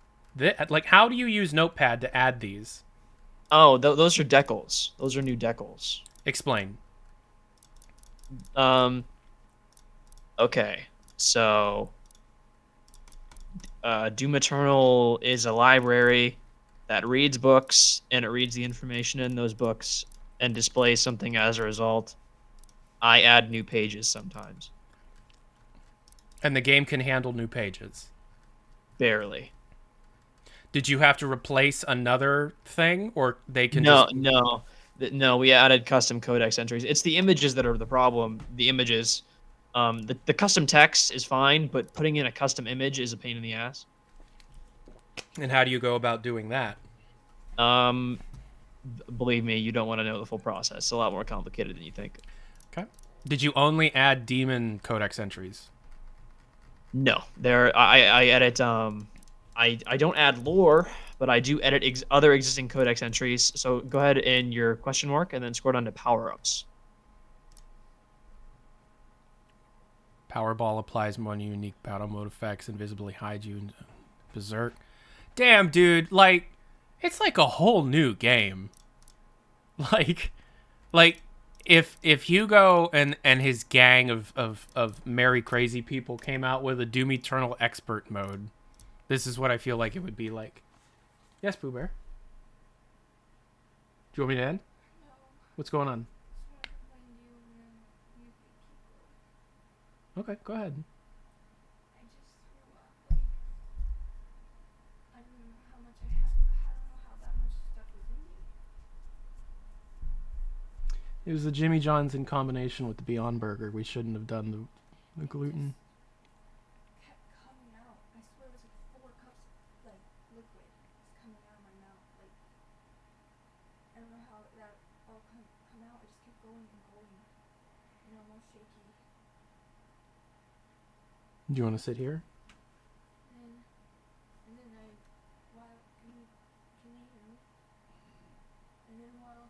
like, how do you use Notepad to add these? Oh, those are decals. Those are new decals. Explain. Okay, so Doom Eternal is a library that reads books, and it reads the information in those books and displays something as a result. I add new pages sometimes. And the game can handle new pages. Barely. Did you have to replace another thing, or they can No, just... no, we added custom codex entries. It's the images that are the problem. The images. The custom text is fine, but putting in a custom image is a pain in the ass. And how do you go about doing that? Believe me, you don't want to know the full process. It's a lot more complicated than you think. Okay. Did you only add demon codex entries? No, I edit. I don't add lore, but I do edit other existing codex entries. So go ahead in your question mark and then scroll down to power ups. Powerball applies one unique battle mode effects, invisibly hide you in berserk. Damn, dude, like, it's like a whole new game. Like if Hugo and his gang of merry crazy people came out with a Doom Eternal expert mode, this is what I feel like it would be like. Yes, Pooh Bear. Do you want me to end? No. What's going on? Just wanted to find you and then you beat people. Okay, go ahead. I just threw up. Like, I don't know how much I had. I don't know how that much stuff was in me. It was the Jimmy John's in combination with the Beyond Burger. We shouldn't have done the gluten. Kept coming out. I swear it was like 4 cups of like liquid was coming out of my mouth. Like, I don't know how that all come out. I just kept going and going. And I'm all shaky. Do you want to sit here? And then I, while, can you hear me? And then while I was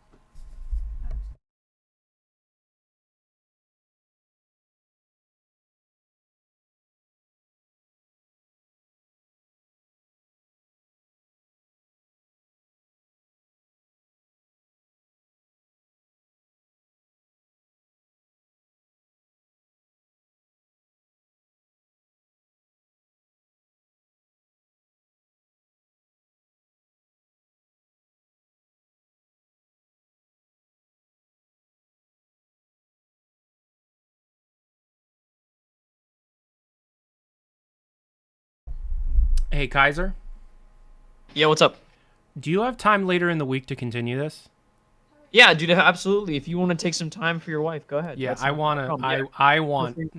Hey, Kaiser, Yeah, what's up? do you have time later in the week to continue this? Yeah, dude, absolutely. If you want to take some time for your wife, go ahead. Yeah, That's I not a want to. problem. I want. free.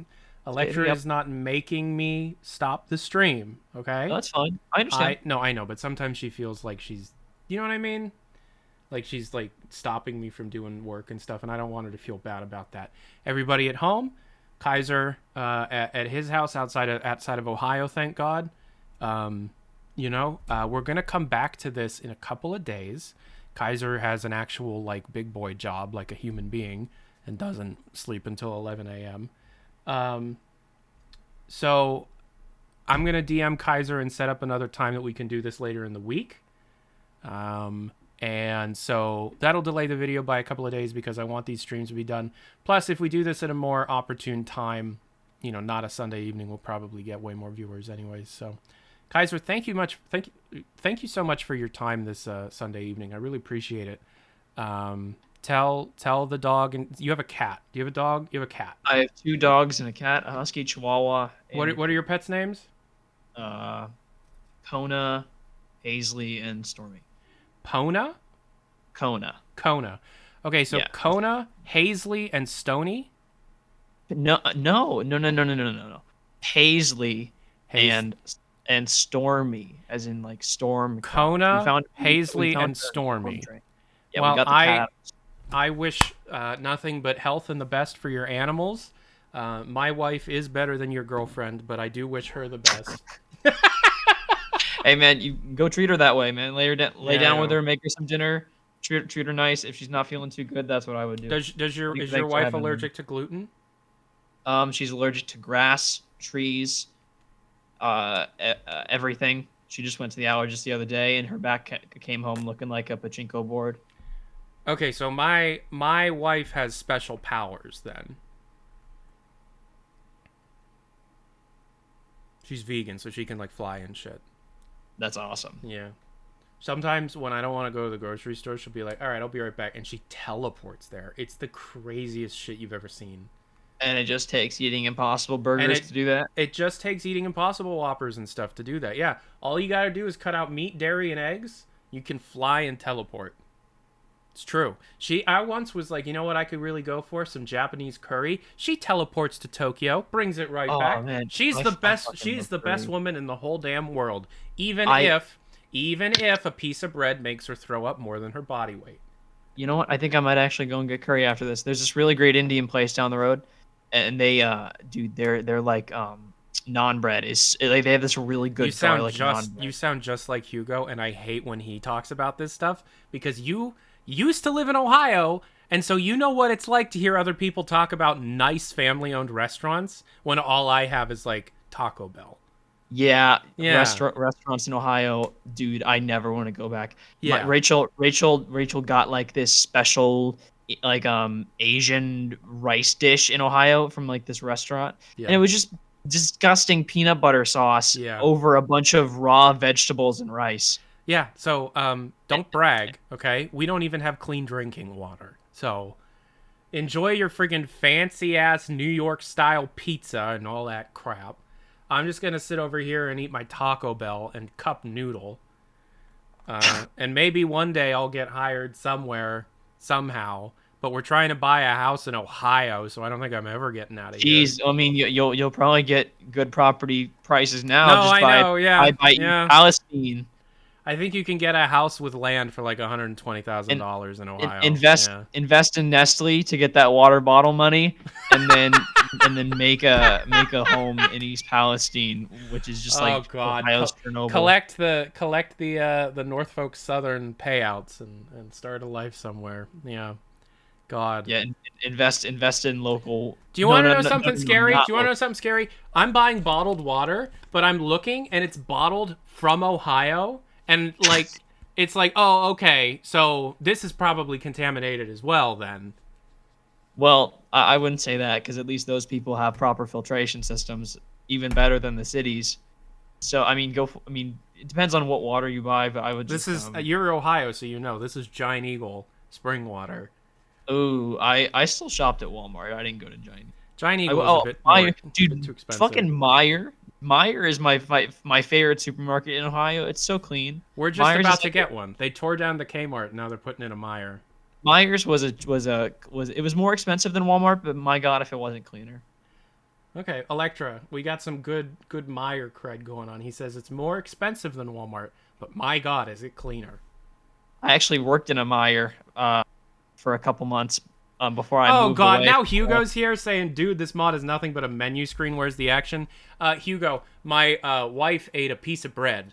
Electra Yep. is not making me stop the stream. Okay. No, that's fine. I understand. I know, but sometimes she feels like she's, you know what I mean? Like she's like stopping me from doing work and stuff, and I don't want her to feel bad about that. Everybody at home, Kaiser at his house outside of Ohio, thank God. We're gonna come back to this in a couple of days. Kaiser has an actual like big boy job, like a human being, and doesn't sleep until 11 a.m. So I'm gonna DM Kaiser and set up another time that we can do this later in the week. And so that'll delay the video by a couple of days because I want these streams to be done. Plus, if we do this at a more opportune time, not a Sunday evening, we'll probably get way more viewers anyways. So, Kaiser, thank you so much for your time this Sunday evening. I really appreciate it. Tell the dog, and you have a cat. Do you have a dog? You have a cat. I have 2 dogs and a cat, a husky chihuahua. What are your pets' names? Kona, Paisley, and Stormy. Pona? Kona. Okay, so Yeah. Kona, Hazley, and Stony. No. Paisley and Stormy, as in like storm. Kona, We found Hazley, and the Stormy. train. Yeah, Well, we got the cat. I wish nothing but health and the best for your animals. My wife is better than your girlfriend, but I do wish her the best. Hey man, you go treat her that way, man. Lay Yeah, down I with know. her, make her some dinner, treat her nice. If she's not feeling too good, that's what I would do. Does your is your Thanks for wife having me. allergic to gluten? She's allergic to grass, trees, everything. She just went to the allergist the other day, and her back came home looking like a pachinko board. Okay, so my wife has special powers then. She's vegan, so she can like fly and shit. That's awesome. Yeah. Sometimes when I don't want to go to the grocery store, she'll be like, "All right, I'll be right back," and she teleports there. It's the craziest shit you've ever seen. And it just takes eating Impossible Burgers to do that. It just takes eating Impossible Whoppers and stuff to do that. Yeah, all you gotta do is cut out meat, dairy, and eggs. You can fly and teleport. It's true. I once was like, you know what I could really go for? Some Japanese curry. She teleports to Tokyo, brings it right Oh, back. man. She's I the fucking best. love She's the best curry. woman in the whole damn world. Even if a piece of bread makes her throw up more than her body weight. You know what? I think I might actually go and get curry after this. There's this really great Indian place down the road, and they, dude, they're like naan bread is like they have this really good You sound garlic naan bread. you sound just like Hugo, and I hate when he talks about this stuff because you used to live in Ohio, and so you know what it's like to hear other people talk about nice family-owned restaurants when all I have is like Taco Bell. Yeah, Yeah. restaurants in Ohio, dude. I never want to go back. Yeah. Rachel got like this special like Asian rice dish in Ohio from like this restaurant, Yeah. and it was just disgusting peanut butter sauce Yeah. over a bunch of raw vegetables and rice. Yeah, so don't brag, okay? We don't even have clean drinking water. So enjoy your friggin' fancy ass New York style pizza and all that crap. I'm just gonna sit over here and eat my Taco Bell and cup noodle. And maybe one day I'll get hired somewhere, somehow. But we're trying to buy a house in Ohio, so I don't think I'm ever getting out of here. Jeez, I mean, you'll probably get good property prices now. No, just I by, know, yeah, by yeah. East Palestine. I think you can get a house with land for like $120,000 in Ohio. Yeah. Invest in Nestle to get that water bottle money, and then make a home in East Palestine, which is just like Ohio's Chernobyl. Collect the Norfolk Southern payouts and start a life somewhere. Yeah. God. Yeah, invest in local. Do you want to know something scary? Do you want to know something scary? I'm buying bottled water, but I'm looking and it's bottled from Ohio, and like it's like, oh, okay, so this is probably contaminated as well then. Well, I wouldn't say that because at least those people have proper filtration systems, even better than the cities. So I mean, it depends on what water you buy, but I would. This just, is you're Ohio, so you know this is Giant Eagle spring water. Oh, I still shopped at Walmart. I didn't go to Giant. Giant Eagle is a bit Meijer, more, dude, bit too expensive. fucking Meijer. Meijer is my favorite supermarket in Ohio. It's so clean. We're just Meijer's about is to like- get one. They tore down the Kmart, now they're putting in a Meijer. Meijer's was more expensive than Walmart, but my god, if it wasn't cleaner. Okay, Electra, we got some good Meijer cred going on. He says it's more expensive than Walmart, but my god, is it cleaner. I actually worked in a Meijer for a couple months before I Oh moved god, away. now Hugo's here saying, dude, this mod is nothing but a menu screen. Where's the action? Hugo, my wife ate a piece of bread.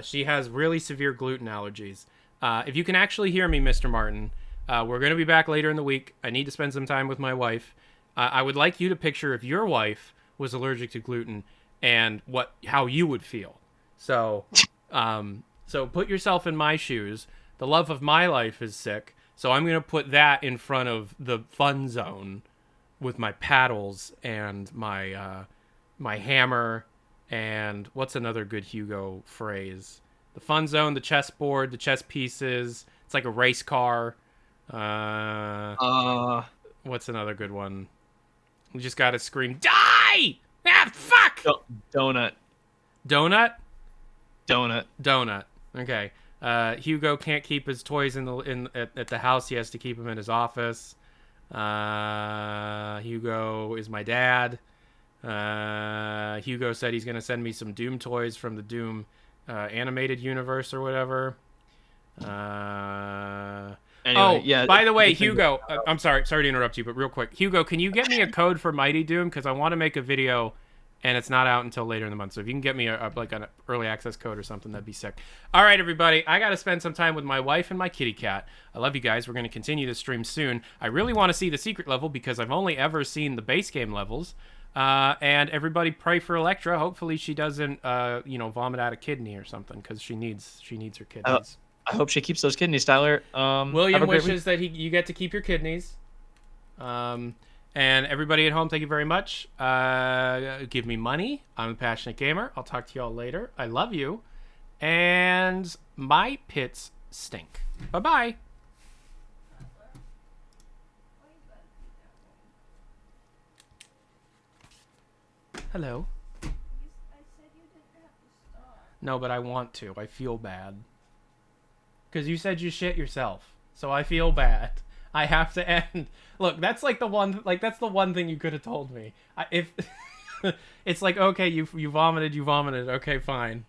She has really severe gluten allergies. If you can actually hear me, Mr. Martin, we're going to be back later in the week. I need to spend some time with my wife. I would like you to picture if your wife was allergic to gluten and how you would feel. So put yourself in my shoes. The love of my life is sick. So I'm going to put that in front of the fun zone with my paddles and my my hammer and what's another good Hugo phrase? The fun zone, the chessboard, the chess pieces. It's like a race car. What's another good one? You just got to scream, die! Ah, fuck! Donut. Donut? Donut. Okay. Hugo can't keep his toys at the house. He has to keep them in his office. Hugo is my dad. Hugo said he's gonna send me some Doom toys from the Doom animated universe or whatever. Anyway, yeah. By the way, Hugo, I'm sorry to interrupt you, but real quick, Hugo, can you get me a code for Mighty Doom? Because I want to make a video and it's not out until later in the month. So if you can get me like an early access code or something, that'd be sick. All right, everybody, I got to spend some time with my wife and my kitty cat. I love you guys. We're going to continue this stream soon. I really want to see the secret level because I've only ever seen the base game levels. And everybody pray for Electra. Hopefully she doesn't, vomit out a kidney or something because she needs her kidneys. I hope she keeps those kidneys, Tyler. William wishes that you get to keep your kidneys. And everybody at home, thank you very much. Give me money. I'm a passionate gamer. I'll talk to y'all later. I love you. And my pits stink. Bye-bye. Hello. I said you didn't have to stop. No, but I want to. I feel bad. Because you said you shit yourself. So I feel bad. I have to end. Look, that's like that's the one thing you could have told me. If it's like, okay, you vomited. Okay, fine.